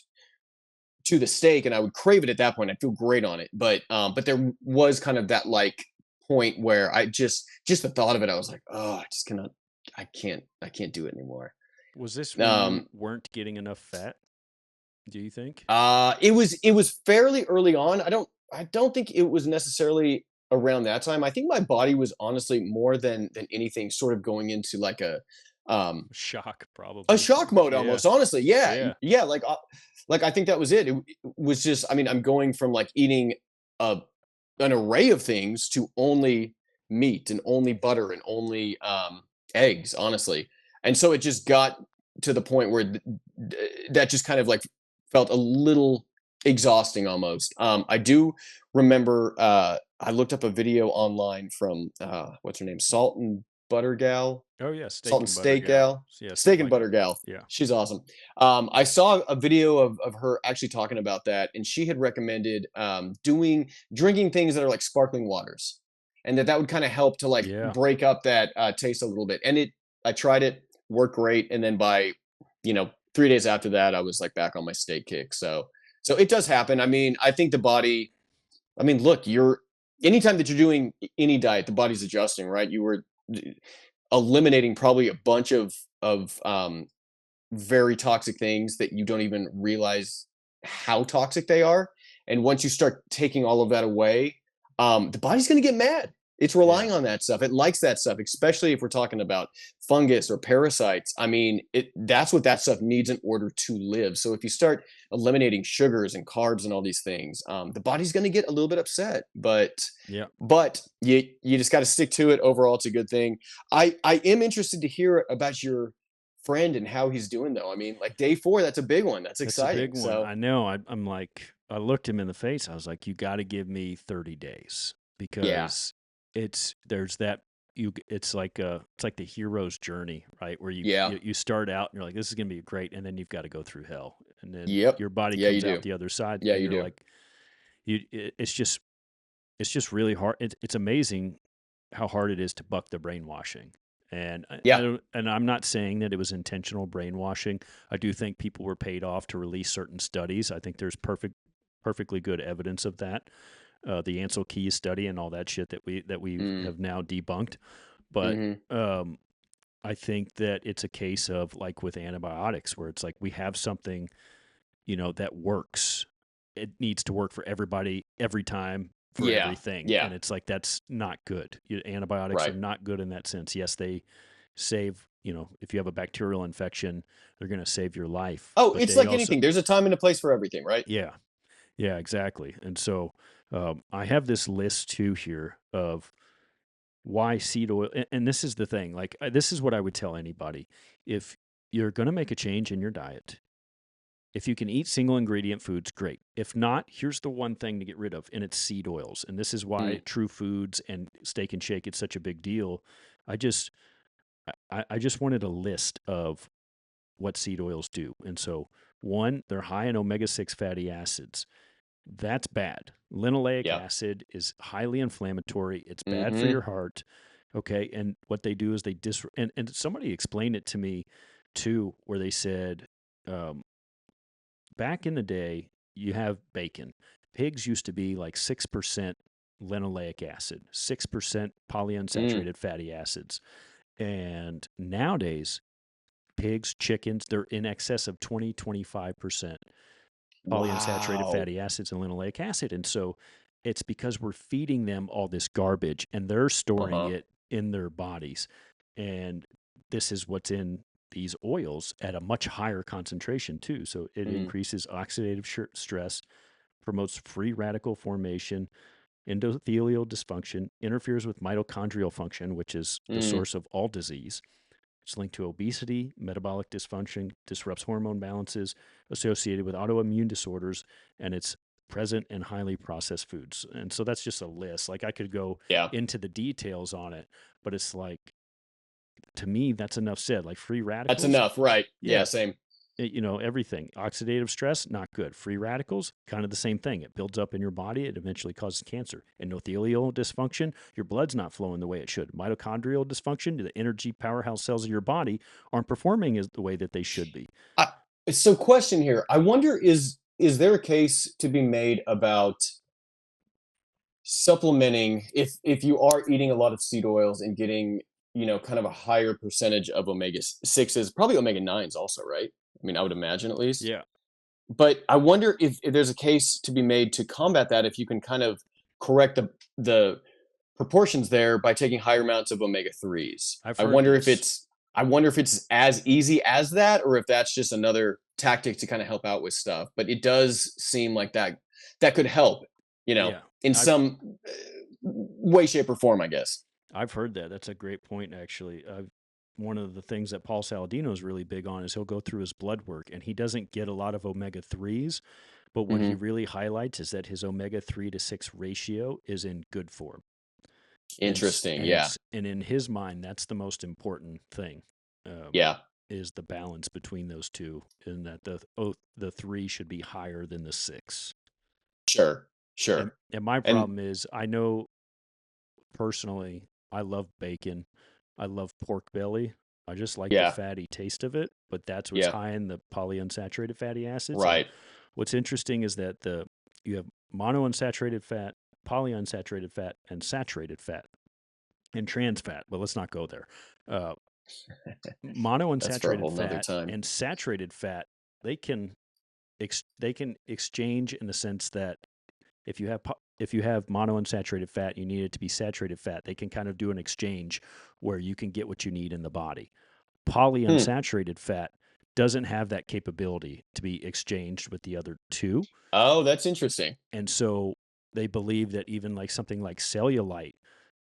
to the steak, and I would crave it at that point. I'd feel great on it, but there was kind of that like point where I just the thought of it, I was like, oh, I just cannot, I can't do it anymore. Was this when Um, you weren't getting enough fat? Do you think? It was fairly early on. I don't think it was necessarily around that time. I think my body was honestly more than anything sort of going into like um Shock, a probably. shock mode Yeah. almost, honestly. Yeah. Yeah. Yeah, like I think that was it. It was just, I mean, I'm going from like eating a an array of things to only meat and only butter and only eggs, honestly. And so it just got to the point where that just kind of like felt a little exhausting almost. I do remember I looked up a video online from what's her name, Salt and Butter Gal, Oh yeah, Salt steak and and butter Steak gal. Gal, Yeah, Steak something and like Butter that. Gal. Yeah. She's awesome. I saw a video of her actually talking about that, and she had recommended drinking things that are like sparkling waters, and that would kind of help to like Yeah. break up that taste a little bit. And I tried it, worked great, and then by 3 days after that, I was like back on my steak kick. So it does happen. I mean, I think the body. I mean, look, anytime that you're doing any diet, the body's adjusting, right? You were eliminating probably a bunch of very toxic things that you don't even realize how toxic they are. And once you start taking all of that away, the body's going to get mad. It's Yeah. relying on that stuff. It likes that stuff, especially if we're talking about fungus or parasites. I mean, that's what that stuff needs in order to live. So if you start eliminating sugars and carbs and all these things, the body's going to get a little bit upset. But Yeah. but you just got to stick to it. Overall, it's a good thing. I am interested to hear about your friend and how he's doing, though. I mean, like day 4, that's a big one. That's That's a exciting. big one. So I know. I'm like, I looked him in the face. I was like, you got to give me 30 days yeah, because there's that it's like the hero's journey, right? Where yeah, you start out and you're like, this is gonna be great, and then you've got to go through hell, and then yep, your body yeah, you comes out do, the other side, yeah, and you you're do, like, it's just really hard. It's amazing how hard it is to buck the brainwashing. And yeah, I'm not saying that it was intentional brainwashing. I do think people were paid off to release certain studies. I think there's perfectly good evidence of that. The Ansel Keys study and all that shit that we mm, have now debunked. But mm-hmm, I think that it's a case of like with antibiotics, where it's like we have something that works. It needs to work for everybody every time for yeah, everything, yeah, and it's like that's not good. Antibiotics are right. not good in that sense. Yes, they save. If you have a bacterial infection, they're going to save your life, Oh, but it's they like also, anything. There's a time and a place for everything, right? yeah, yeah, exactly. And so I have this list too here of why seed oil, and this is the thing. Like this is what I would tell anybody: if you're going to make a change in your diet, if you can eat single ingredient foods, great. If not, here's the one thing to get rid of, and it's seed oils. And this is Mm, why True Foods and Steak and Shake it's such a big deal. I just I just wanted a list of what seed oils do. And so one, they're high in omega-6 fatty acids. That's bad. Linoleic yeah, acid is highly inflammatory. It's bad for mm-hmm, your heart. Okay. And what they do is and somebody explained it to me too, where they said, um, back in the day, you have bacon. Pigs used to be like 6% linoleic acid, 6% mm, polyunsaturated fatty acids. And nowadays, pigs, chickens, they're in excess of 25% polyunsaturated wow, fatty acids and linoleic acid. And so it's because we're feeding them all this garbage and they're storing uh-huh, it in their bodies. And this is what's in these oils at a much higher concentration, too. So it mm, increases oxidative stress, promotes free radical formation, endothelial dysfunction, interferes with mitochondrial function, which is the mm, source of all disease. It's linked to obesity, metabolic dysfunction, disrupts hormone balances associated with autoimmune disorders, and it's present in highly processed foods. And so that's just a list. Like I could go yeah, into the details on it, but it's like, to me, that's enough said. Like free that's radicals, enough, right? Yeah, yeah, same. everything. Oxidative stress, not good. Free radicals, kind of the same thing. It builds up in your body. It eventually causes cancer. Endothelial dysfunction, your blood's not flowing the way it should. Mitochondrial dysfunction, the energy powerhouse cells of your body aren't performing as the way that they should be. I, so, question here. I wonder, is there a case to be made about supplementing if you are eating a lot of seed oils and getting kind of a higher percentage of omega 6s, probably omega 9s also, right? I mean, I would imagine at least. Yeah. but I wonder if there's a case to be made to combat that if you can kind of correct the proportions there by taking higher amounts of omega-3s. I've I heard wonder if this. it's as easy as that, or if that's just another tactic to kind of help out with stuff. But it does seem like that could help, Yeah, in I've some way, shape, or form, I guess. I've heard that. That's a great point, actually. One of the things that Paul Saladino is really big on is he'll go through his blood work, and he doesn't get a lot of omega-3s, but what he Hmm. really highlights is that his omega-3 to 6 ratio is in good form. Interesting. Yeah. And in his mind, that's the most important thing. Yeah. Is the balance between those two, and that the 3 should be higher than the 6. Sure. And Sure. my And problem is, I know personally, I love bacon. I love pork belly. I just like the yeah. fatty taste of it, but that's what's Yeah. high in the polyunsaturated fatty acids. And Right. what's interesting is that you have monounsaturated fat, polyunsaturated fat, and saturated fat, and trans fat. But let's not go there. Uh, That's for a monounsaturated whole nother fat time. and saturated fat, they can exchange in the sense that if you have monounsaturated fat, you need it to be saturated fat. They can kind of do an exchange where you can get what you need in the body. Hmm. Polyunsaturated fat doesn't have that capability to be exchanged with the other two. Oh, that's interesting. And so they believe that even like something like cellulite,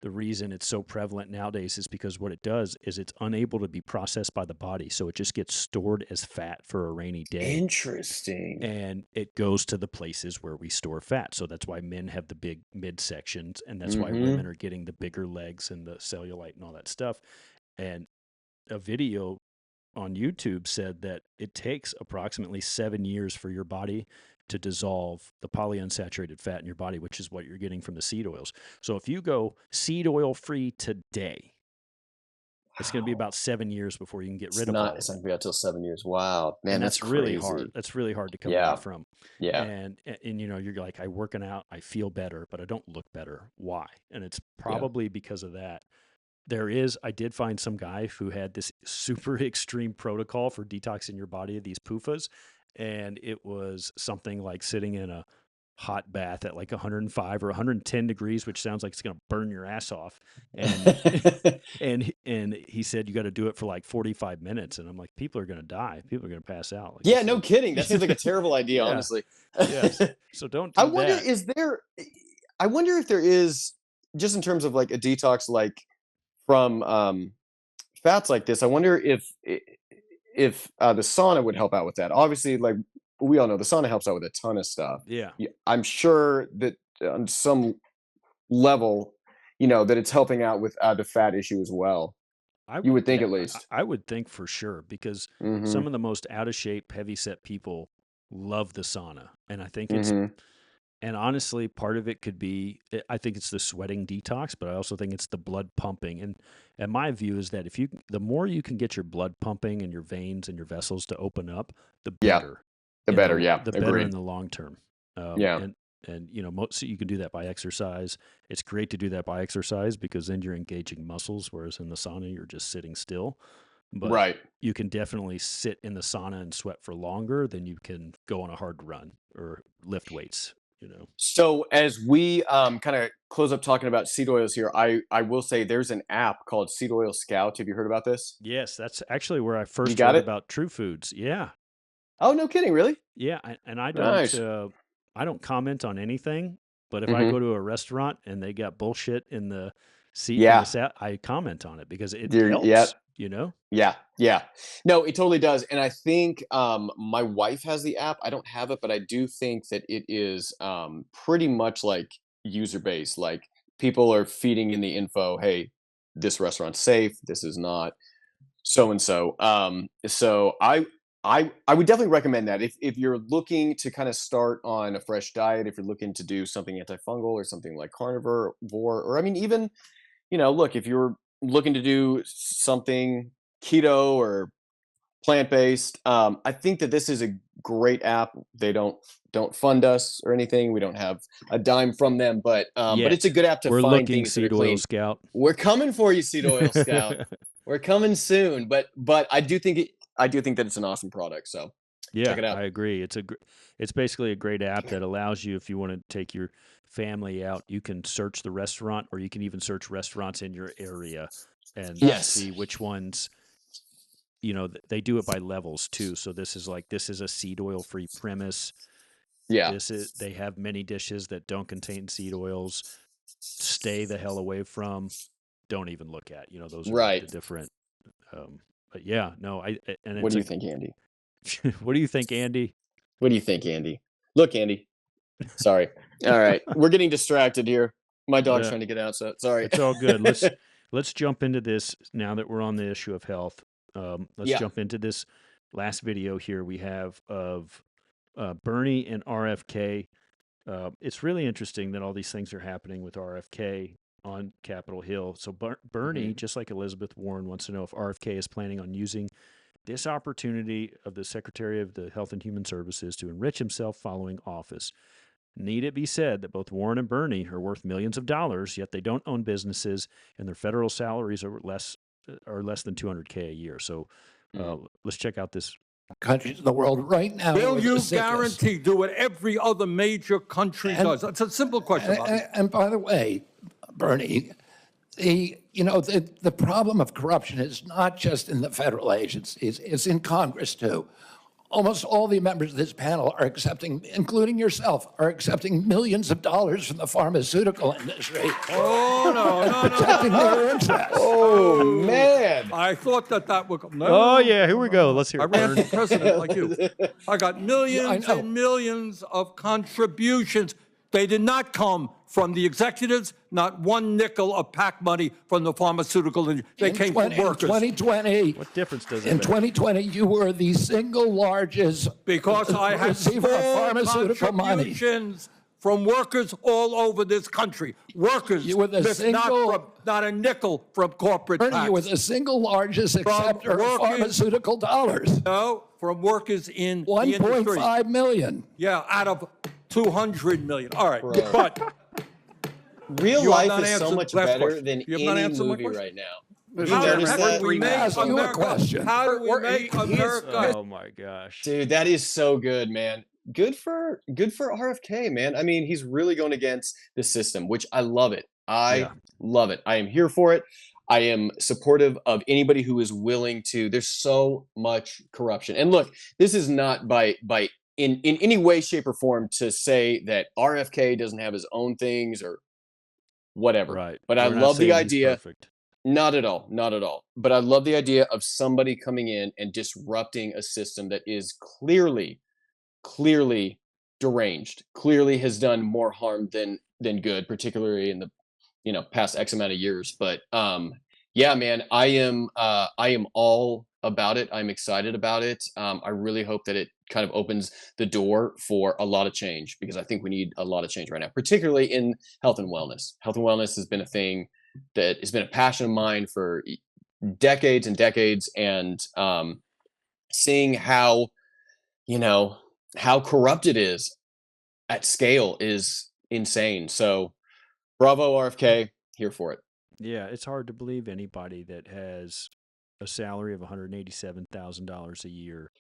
the reason it's so prevalent nowadays is because what it does is it's unable to be processed by the body. So it just gets stored as fat for a rainy day. Interesting. And it goes to the places where we store fat. So that's why men have the big midsections, and that's why Hmm. women are getting the bigger legs and the cellulite and all that stuff. And a video on YouTube said that it takes approximately 7 years for your body to dissolve the polyunsaturated fat in your body, which is what you're getting from the seed oils. So if you go seed oil free today, it's going to be Wow. about 7 years before you can get It's rid of not all it's of not it. gonna be out till 7 years. Wow. Man, And that's that's really hard. crazy. That's really hard to come away Yeah. from. Yeah. And you're like, I working out, I feel better, but I don't look better. Why? And it's Yeah. probably because of that. I did find some guy who had this super extreme protocol for detoxing your body, these PUFAs, and it was something like sitting in a hot bath at like 105 or 110 degrees, which sounds like it's going to burn your ass off. And and he said you got to do it for like 45 minutes, and I'm like, people are going to die, people are going to pass out. Like, Yeah, this no kidding. That seems like a terrible idea, yeah, honestly. yes. So don't I do wonder, that. I wonder if there is, just in terms of like a detox, like from fats like this. I wonder if the sauna would help out with that. Obviously, like we all know, the sauna helps out with a ton of stuff. Yeah, I'm sure that on some level, that it's helping out with the fat issue as well. You would think, yeah, at least. I would think for sure, because some Hmm. of the most out of shape, heavy set people love the sauna, and I think Hmm. and honestly, part of it could be, I think it's the sweating detox, but I also think it's the blood pumping. And my view is that the more you can get your blood pumping and your veins and your vessels to open up, the Yeah, better the in better. Yeah, the better in agreed. the long term. Yeah. And most you can do that by exercise. It's great to do that by exercise because then you're engaging muscles, whereas in the sauna you're just sitting still. But Right. you can definitely sit in the sauna and sweat for longer than you can go on a hard run or lift weights. So as we kind of close up talking about seed oils here, I will say there's an app called Seed Oil Scout. Have you heard about this? Yes, that's actually where I You first got heard it? about True Foods. Yeah, Oh, no kidding, really? yeah, and Nice. I don't comment on anything, but if I Hmm. go to a restaurant and they got bullshit in the seat in the Yeah. set, I comment on it because it Yeah. helps. Yeah. Yeah. No, it totally does. And I think my wife has the app. I don't have it, but I do think that it is pretty much like user based. Like people are feeding in the info, hey, this restaurant's safe, this is not, so and so. So I would definitely recommend that if you're looking to kind of start on a fresh diet, if you're looking to do something antifungal or something like carnivore, or I mean, even, look, if you're looking to do something keto or plant-based, I think that this is a great app. They don't fund us or anything. We don't have a dime from them, but it's a Yet good app to we're find looking, things that are Seed Oil clean. Scout. We're coming for you, Seed Oil Scout. We're coming soon. But I do think that it's an awesome product. So Yeah, Check it out. I agree. It's basically a great app that allows you, if you want to take your family out, you can search the restaurant, or you can even search restaurants in your area and Yes. see which ones. They do it by levels too. So this is a seed oil free premise. Yeah. They have many dishes that don't contain seed oils. Stay the hell away from. Don't even look at. Those are like Right. the different. But yeah, no, and What it's do a. you think, Andy? What do you think, Andy? What do you think, Andy? Look, Andy. Sorry. All right. We're getting distracted here. My dog's Yeah, trying to get out, so sorry. it's all good. Let's jump into this now that we're on the issue of health. Let's Yeah. jump into this last video here we have of Bernie and RFK. It's really interesting that all these things are happening with RFK on Capitol Hill. So Bernie, just like Elizabeth Warren, wants to know if RFK is planning on using this opportunity of the Secretary of the Health and Human Services to enrich himself following office. Need it be said that both Warren and Bernie are worth millions of dollars, yet they don't own businesses, and their federal salaries are less than $200K a year. So let's check out this. Countries in the world right now. Will you guarantee do what every other major country does? That's a simple question. And by the way, Bernie, the problem of corruption is not just in the federal agencies; it's in Congress too. Almost all the members of this panel are accepting, including yourself, are accepting millions of dollars from the pharmaceutical industry. Oh, no. Protecting their interests. Oh, man. I thought that would. No, Oh yeah, here we go. Let's hear I it. ran Bernie. for president like you. I got millions I know. and millions of contributions. They did not come from the executives, not one nickel of PAC money from the pharmaceutical industry. They came from workers. In 2020, What difference does it in make? 2020, you were the single largest Because I had receiver of small pharmaceutical money. contributions from workers all over this country. Workers, You were the not a nickel from corporate Bernie, PACs. you were the single largest acceptor of working- pharmaceutical dollars. No, from workers in the industry. 1.5 million. Yeah, out of 200 million. All right, but Real You have life not is so answered much last better question. than You have not any answered my movie question. right now. How You the notice heck that? would we ask you a question? How do we make America? Oh my gosh. Dude, that is so good, man. Good for RFK, man. I mean, he's really going against the system, which I love it. I love it. I am here for it. I am supportive of anybody who is willing to. There's so much corruption. And look, this is not by in any way, shape, or form to say that RFK doesn't have his own things or whatever. Right. But I We're not love the saying he's idea. perfect. Not at all. Not at all. But I love the idea of somebody coming in and disrupting a system that is clearly deranged, clearly has done more harm than good, particularly in the past X amount of years. But yeah, man, I am all about it. I'm excited about it. I really hope that it kind of opens the door for a lot of change, because I think we need a lot of change right now, particularly in health and wellness. Health and wellness has been a thing that has been a passion of mine for decades and decades, and seeing how corrupt it is at scale is insane. So bravo, RFK, here for it. Yeah, it's hard to believe anybody that has a salary of $187,000 a year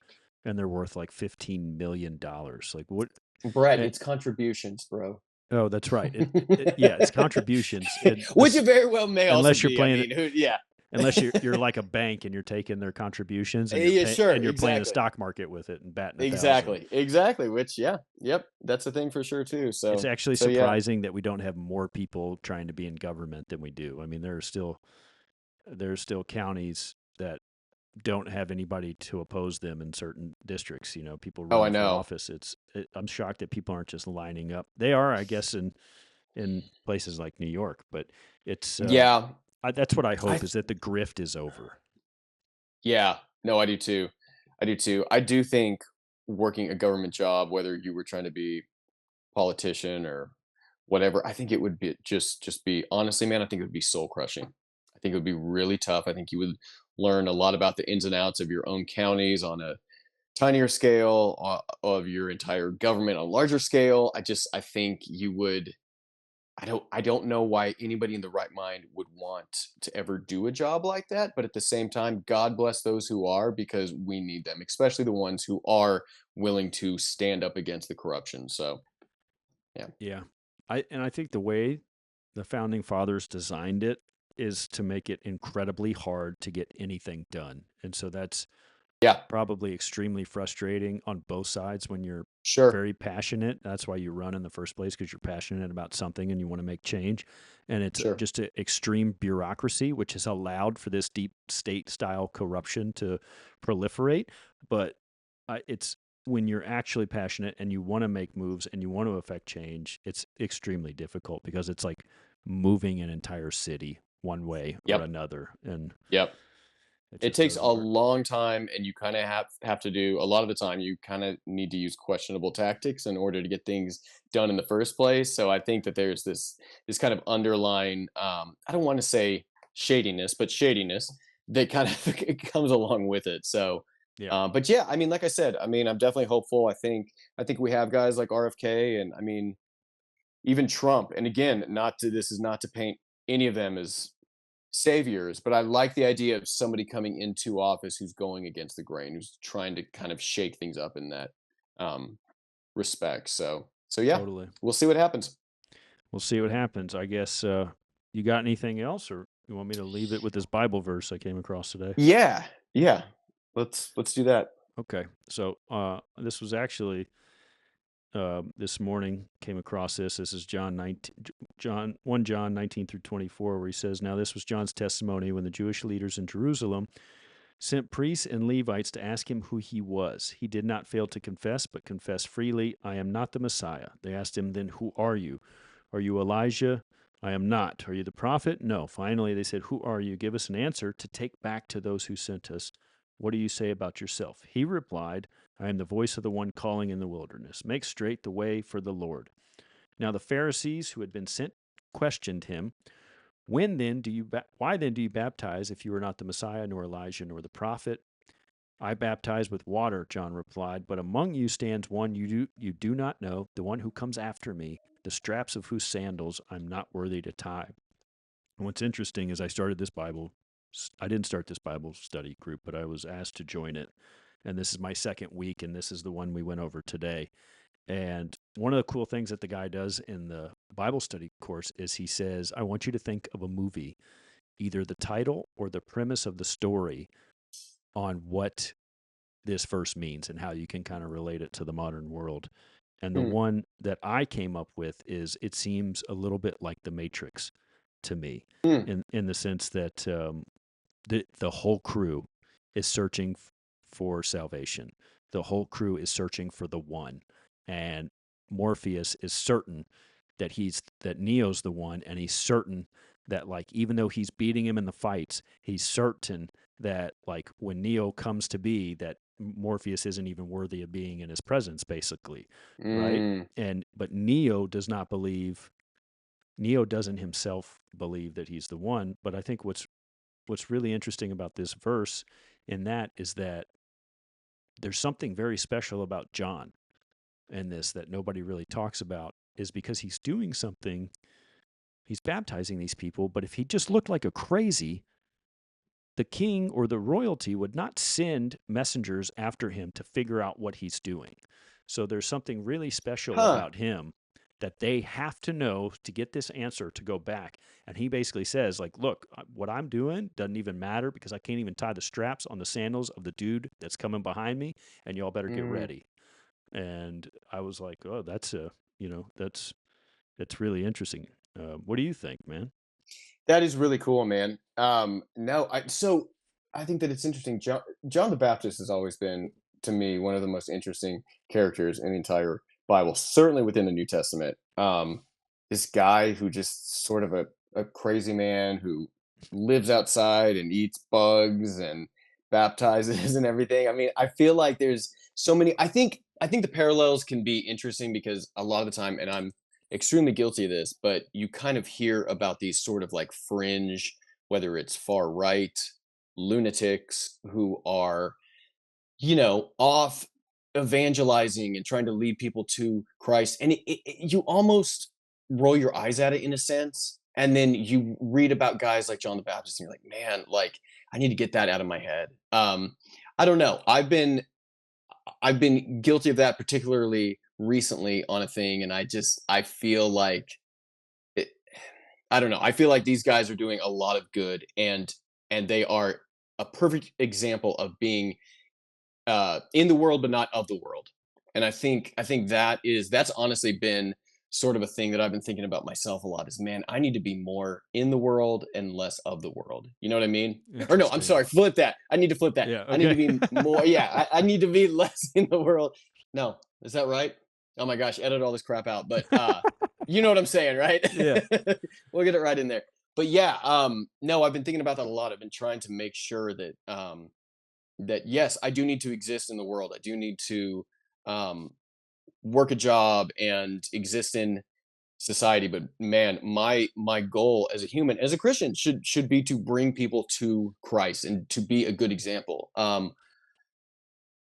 and they're worth like $15 million. Like what? Brett, and- it's contributions, bro. Oh, that's right. Yeah, it's contributions. Which it very well may also unless you're be. playing I mean, yeah. Unless you're like a bank and you're taking their contributions and Yeah, sure, and you're playing the exactly. stock market with it and batting Exactly. Which, yep, that's a thing for sure too. So it's actually so, yeah. surprising that we don't have more people trying to be in government than we do. I mean, there's still counties that don't have anybody to oppose them in certain districts. People Oh, I running for know. office. I'm shocked that people aren't just lining up. They are, I guess, in places like New York, but it's Yeah. that's what I hope is that the grift is over. Yeah. No, I do too. I do think working a government job, whether you were trying to be politician or whatever, I think it would be just be, honestly, man, I think it would be soul crushing. I think it would be really tough. I think you would learn a lot about the ins and outs of your own counties on a tinier scale, of your entire government on a larger scale. I think you would, I don't know why anybody in the right mind would want to ever do a job like that. But at the same time, God bless those who are, because we need them, especially the ones who are willing to stand up against the corruption. So yeah. Yeah. I think the way the founding fathers designed it is to make it incredibly hard to get anything done. And so that's Yeah, probably extremely frustrating on both sides when you're sure. very passionate. That's why you run in the first place, because you're passionate about something and you want to make change. And it's Sure. just an extreme bureaucracy, which has allowed for this deep state style corruption to proliferate. But it's when you're actually passionate and you want to make moves and you want to affect change, it's extremely difficult because it's like moving an entire city one way or Yep. another. And Yep. it It just takes a doesn't work. long time, and you kind of have to do a lot of the time. You kind of need to use questionable tactics in order to get things done in the first place. So I think that there's this kind of underlying, I don't want to say shadiness, but shadiness that kind of it comes along with it. So, Yeah. but yeah, I mean, like I said, I mean, I'm definitely hopeful. I think we have guys like RFK, and I mean, even Trump. And again, this is not to paint any of them as saviors, but I like the idea of somebody coming into office who's going against the grain, who's trying to kind of shake things up in that um, respect. So yeah, Totally. we'll see what happens. We'll see what happens. I guess you got anything else, or you want me to leave it with this Bible verse I came across today? Yeah, yeah. Let's do that. Okay. So this was actually this morning came across this. This is John 19, John 1 John 19 through 24, where he says, "Now this was John's testimony when the Jewish leaders in Jerusalem sent priests and Levites to ask him who he was. He did not fail to confess, but confessed freely, 'I am not the Messiah.' They asked him, 'Then who are you? Are you Elijah?' 'I am not.' 'Are you the prophet?' 'No.' Finally, they said, 'Who are you? Give us an answer to take back to those who sent us. What do you say about yourself?' He replied, 'I am the voice of the one calling in the wilderness. Make straight the way for the Lord.' Now the Pharisees who had been sent questioned him, why then do you baptize if you are not the Messiah, nor Elijah, nor the prophet?' 'I baptize with water,' John replied, 'but among you stands one you do not know, the one who comes after me, the straps of whose sandals I'm not worthy to tie.'" And what's interesting is I didn't start this Bible study group, but I was asked to join it. And this is my second week, and this is the one we went over today. And one of the cool things that the guy does in the Bible study course is he says, "I want you to think of a movie, either the title or the premise of the story, on what this verse means and how you can kind of relate it to the modern world." And the Hmm. one that I came up with is, it seems a little bit like the Matrix to me, Hmm. in the sense that the whole crew is searching for salvation. The whole crew is searching for the one, and Morpheus is certain that Neo's the one, and he's certain that, like, even though he's beating him in the fights, he's certain that, like, when Neo comes to be, that Morpheus isn't even worthy of being in his presence, basically, right? Mm. But Neo doesn't himself believe that he's the one. But I think what's really interesting about this verse in that is that there's something very special about John in this that nobody really talks about, is because he's doing something. He's baptizing these people, but if he just looked like a crazy, the king or the royalty would not send messengers after him to figure out what he's doing. So there's something really special Huh. about him that they have to know to get this answer to go back. And he basically says, like, "Look, what I'm doing doesn't even matter, because I can't even tie the straps on the sandals of the dude that's coming behind me, and y'all better get Mm. ready." And I was like, "Oh, that's really interesting." What do you think, man? That is really cool, man. No, I think that it's interesting. John the Baptist has always been, to me, one of the most interesting characters in the entire Bible, certainly within the New Testament. This guy who just sort of a crazy man who lives outside and eats bugs and baptizes and everything. I mean, I feel like there's so many. I think the parallels can be interesting because a lot of the time, and I'm extremely guilty of this, but you kind of hear about these sort of like fringe, whether it's far right lunatics who are, off evangelizing and trying to lead people to Christ. And you almost, roll your eyes at it in a sense. And then you read about guys like John the Baptist, and you're like, man, like I need to get that out of my head. I don't know. I've been guilty of that, particularly recently on a thing, and I feel like it, I don't know. I feel like these guys are doing a lot of good, and they are a perfect example of being in the world but not of the world. And I think that's honestly been sort of a thing that I've been thinking about myself a lot is, man, I need to be more in the world and less of the world. You know what I mean? Or no, I'm Interesting. sorry, flip that. I need to flip that. Yeah. I need to Okay. be more, yeah, I need to be less in the world. No, is that right? Oh my gosh, edit all this crap out. But you know what I'm saying, right? Yeah. We'll get it right in there. But yeah, no, I've been thinking about that a lot. I've been trying to make sure that that yes, I do need to exist in the world. I do need to um, work a job and exist in society. But man, my goal as a human, as a Christian, should be to bring people to Christ and to be a good example.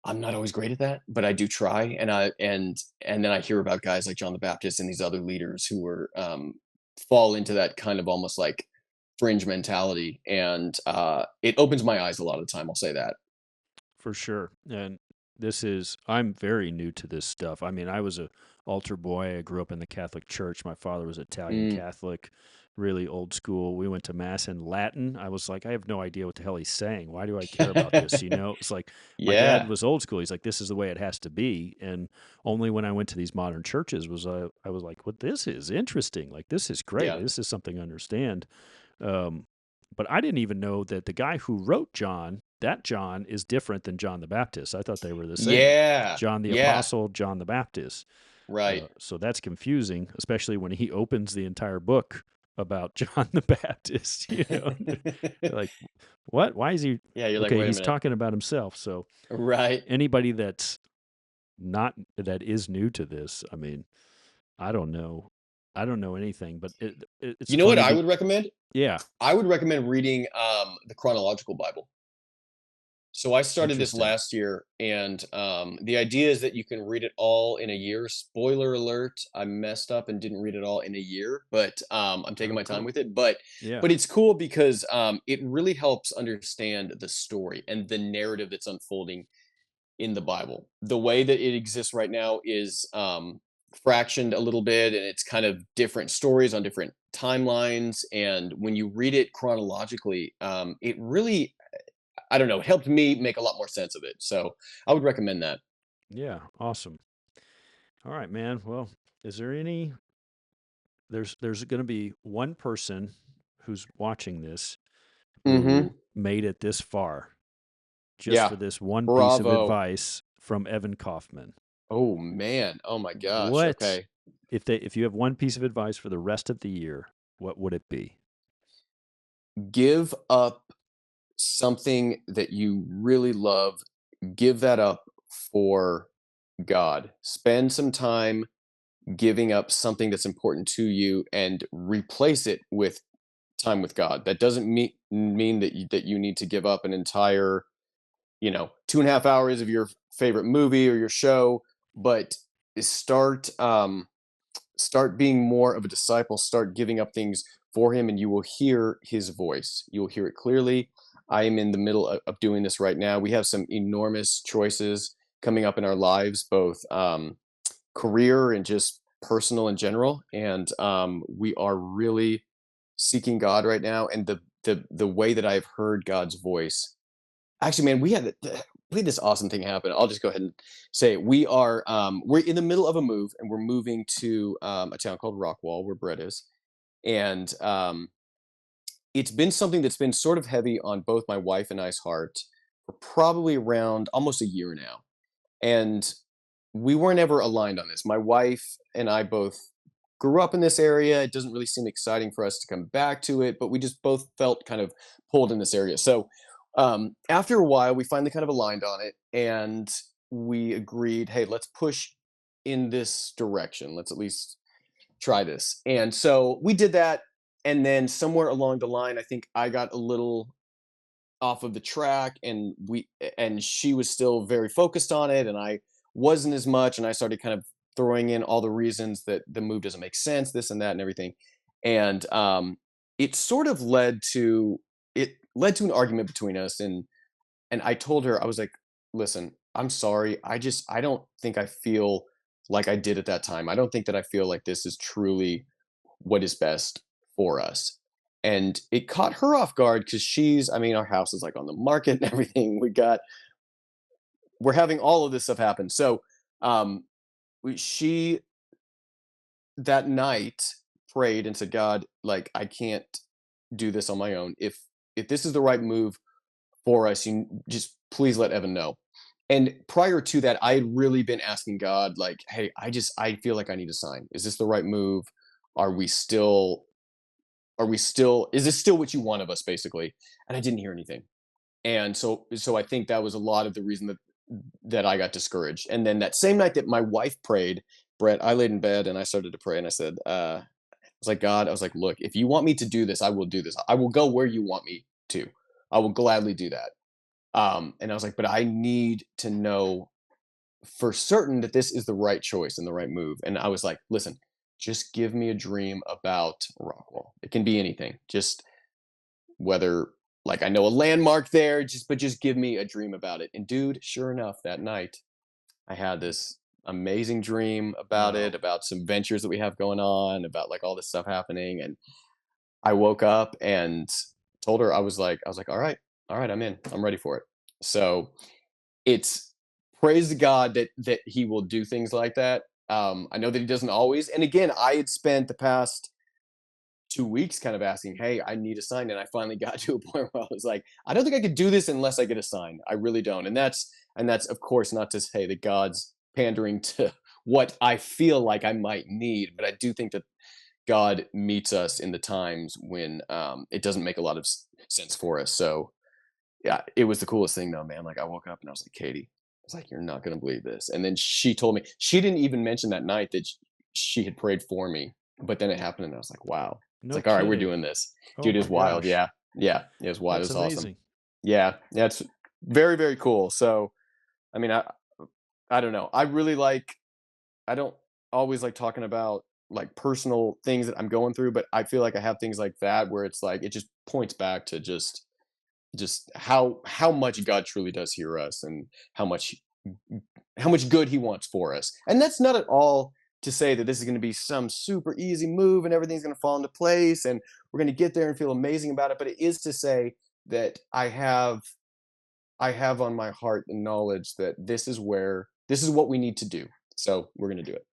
I'm not always great at that, but I do try. And then I hear about guys like John the Baptist and these other leaders who are fall into that kind of almost like fringe mentality, and it opens my eyes a lot of the time. I'll say that. For sure. And I'm very new to this stuff. I mean, I was a altar boy. I grew up in the Catholic Church. My father was Italian Mm, Catholic, really old school. We went to mass in Latin. I was like, I have no idea what the hell he's saying. Why do I care about this? It's like my dad yeah. was old school. He's like, this is the way it has to be. And only when I went to these modern churches was I was like, what, this is interesting. Like, this is great. Yeah. This is something I understand. Um, but I didn't even know that the guy who wrote John, that John is different than John the Baptist. I thought they were the same. Yeah. John the Yeah. Apostle, John the Baptist. Right. So that's confusing, especially when he opens the entire book about John the Baptist. They're like, what? Why is he? Yeah, you're like, Okay, wait a he's minute. talking about himself. So Right. anybody that is new to this, I mean, I don't know. I don't know anything, but it's You know what funny. I would recommend? Yeah, I would recommend reading the chronological Bible. So I started this interesting. last year, and the idea is that you can read it all in a year. Spoiler alert: I messed up and didn't read it all in a year, but I'm taking Oh, my time cool. with it. But Yeah. but it's cool because it really helps understand the story and the narrative that's unfolding in the Bible. The way that it exists right now is fractioned a little bit, and it's kind of different stories on different timelines. And when you read it chronologically, it really, I don't know, helped me make a lot more sense of it. So I would recommend that. Yeah, awesome. All right, man. Well, is there any there's going to be one person who's watching this Mm-hmm. who made it this far just Yeah. for this one piece of Bravo. advice from Evan Kaufman. Oh man. Oh my gosh. What Okay. if you have one piece of advice for the rest of the year, what would it be? Give up something that you really love. Give that up for God. Spend some time giving up something that's important to you and replace it with time with God. That doesn't mean that you need to give up an entire, 2.5 hours of your favorite movie or your show, but start being more of a disciple, start giving up things for him, and you will hear his voice. You will hear it clearly. I am in the middle of doing this right now. We have some enormous choices coming up in our lives, both career and just personal in general. And we are really seeking God right now. And the way that I've heard God's voice, actually, man, we had this awesome thing happen. I'll just go ahead and say it. We're in the middle of a move, and we're moving to a town called Rockwall, where Brett is. And it's been something that's been sort of heavy on both my wife and I's heart for probably around almost a year now. And we weren't ever aligned on this. My wife and I both grew up in this area. It doesn't really seem exciting for us to come back to it, but we just both felt kind of pulled in this area. So after a while, we finally kind of aligned on it, and we agreed, hey, let's push in this direction. Let's at least try this. And so we did that. And then somewhere along the line, I think I got a little off of the track, and she was still very focused on it, and I wasn't as much, and I started kind of throwing in all the reasons that the move doesn't make sense, this and that and everything. And it sort of led to an argument between us. And I told her, I was like, listen, I'm sorry. I don't think I feel like I did at that time. I don't think that I feel like this is truly what is best for us. And it caught her off guard because I mean, our house is like on the market and everything. We're having all of this stuff happen. So she that night prayed and said, God, like, I can't do this on my own. If this is the right move for us, you just please let Evan know. And prior to that, I had really been asking God, like, hey, I feel like I need a sign. Is this the right move? Is this still what you want of us, basically? And I didn't hear anything. And so I think that was a lot of the reason that I got discouraged. And then that same night that my wife prayed, Brett, I laid in bed and I started to pray and I said, I was like, God, I was like, look, if you want me to do this, I will do this. I will go where you want me to. I will gladly do that. And I was like, but I need to know for certain that this is the right choice and the right move. And I was like, listen, just give me a dream about Rockwall. It can be anything. Just whether, like, I know a landmark there, but just give me a dream about it. And dude, sure enough, that night I had this amazing dream about it, about some ventures that we have going on, about like all this stuff happening. And I woke up and told her, I was like, all right, I'm in. I'm ready for it. So it's praise God that he will do things like that. I know that he doesn't always. And again, I had spent the past 2 weeks kind of asking, hey, I need a sign. And I finally got to a point where I was like, I don't think I could do this unless I get a sign. I really don't. And that's of course not to say that God's pandering to what I feel like I might need, but I do think that God meets us in the times when it doesn't make a lot of sense for us. So yeah, it was the coolest thing though, man. Like I woke up and I was like, Katie, I was like, you're not going to believe this. And then she told me, she didn't even mention that night that she had prayed for me, but then it happened and I was like, wow. It's like, all right, we're doing this. Dude, it's wild. Yeah. Yeah. It was wild. It was amazing. Awesome. Yeah. Yeah. It's very, very cool. So, I mean, I don't know. I don't always like talking about like personal things that I'm going through, but I feel like I have things like that where it's like, it just points back to just how much God truly does hear us and how much good he wants for us. And that's not at all to say that this is going to be some super easy move and everything's going to fall into place and we're going to get there and feel amazing about it. But it is to say that I have on my heart the knowledge that this is what we need to do. So we're going to do it.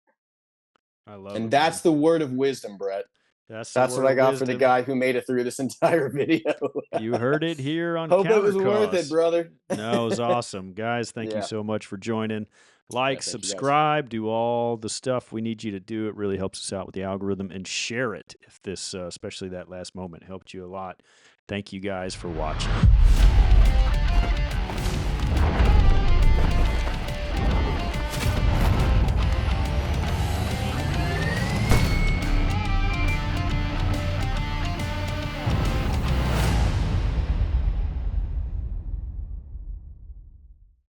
I love it. And that's the word of wisdom, Brett. That's what I got for the guy who made it through this entire video. You heard it here on Hope Counter it was worth it, brother. No, it was awesome. Guys, thank you so much for joining. Like, subscribe, do all the stuff we need you to do. It really helps us out with the algorithm. And share it if this, especially that last moment, helped you a lot. Thank you guys for watching.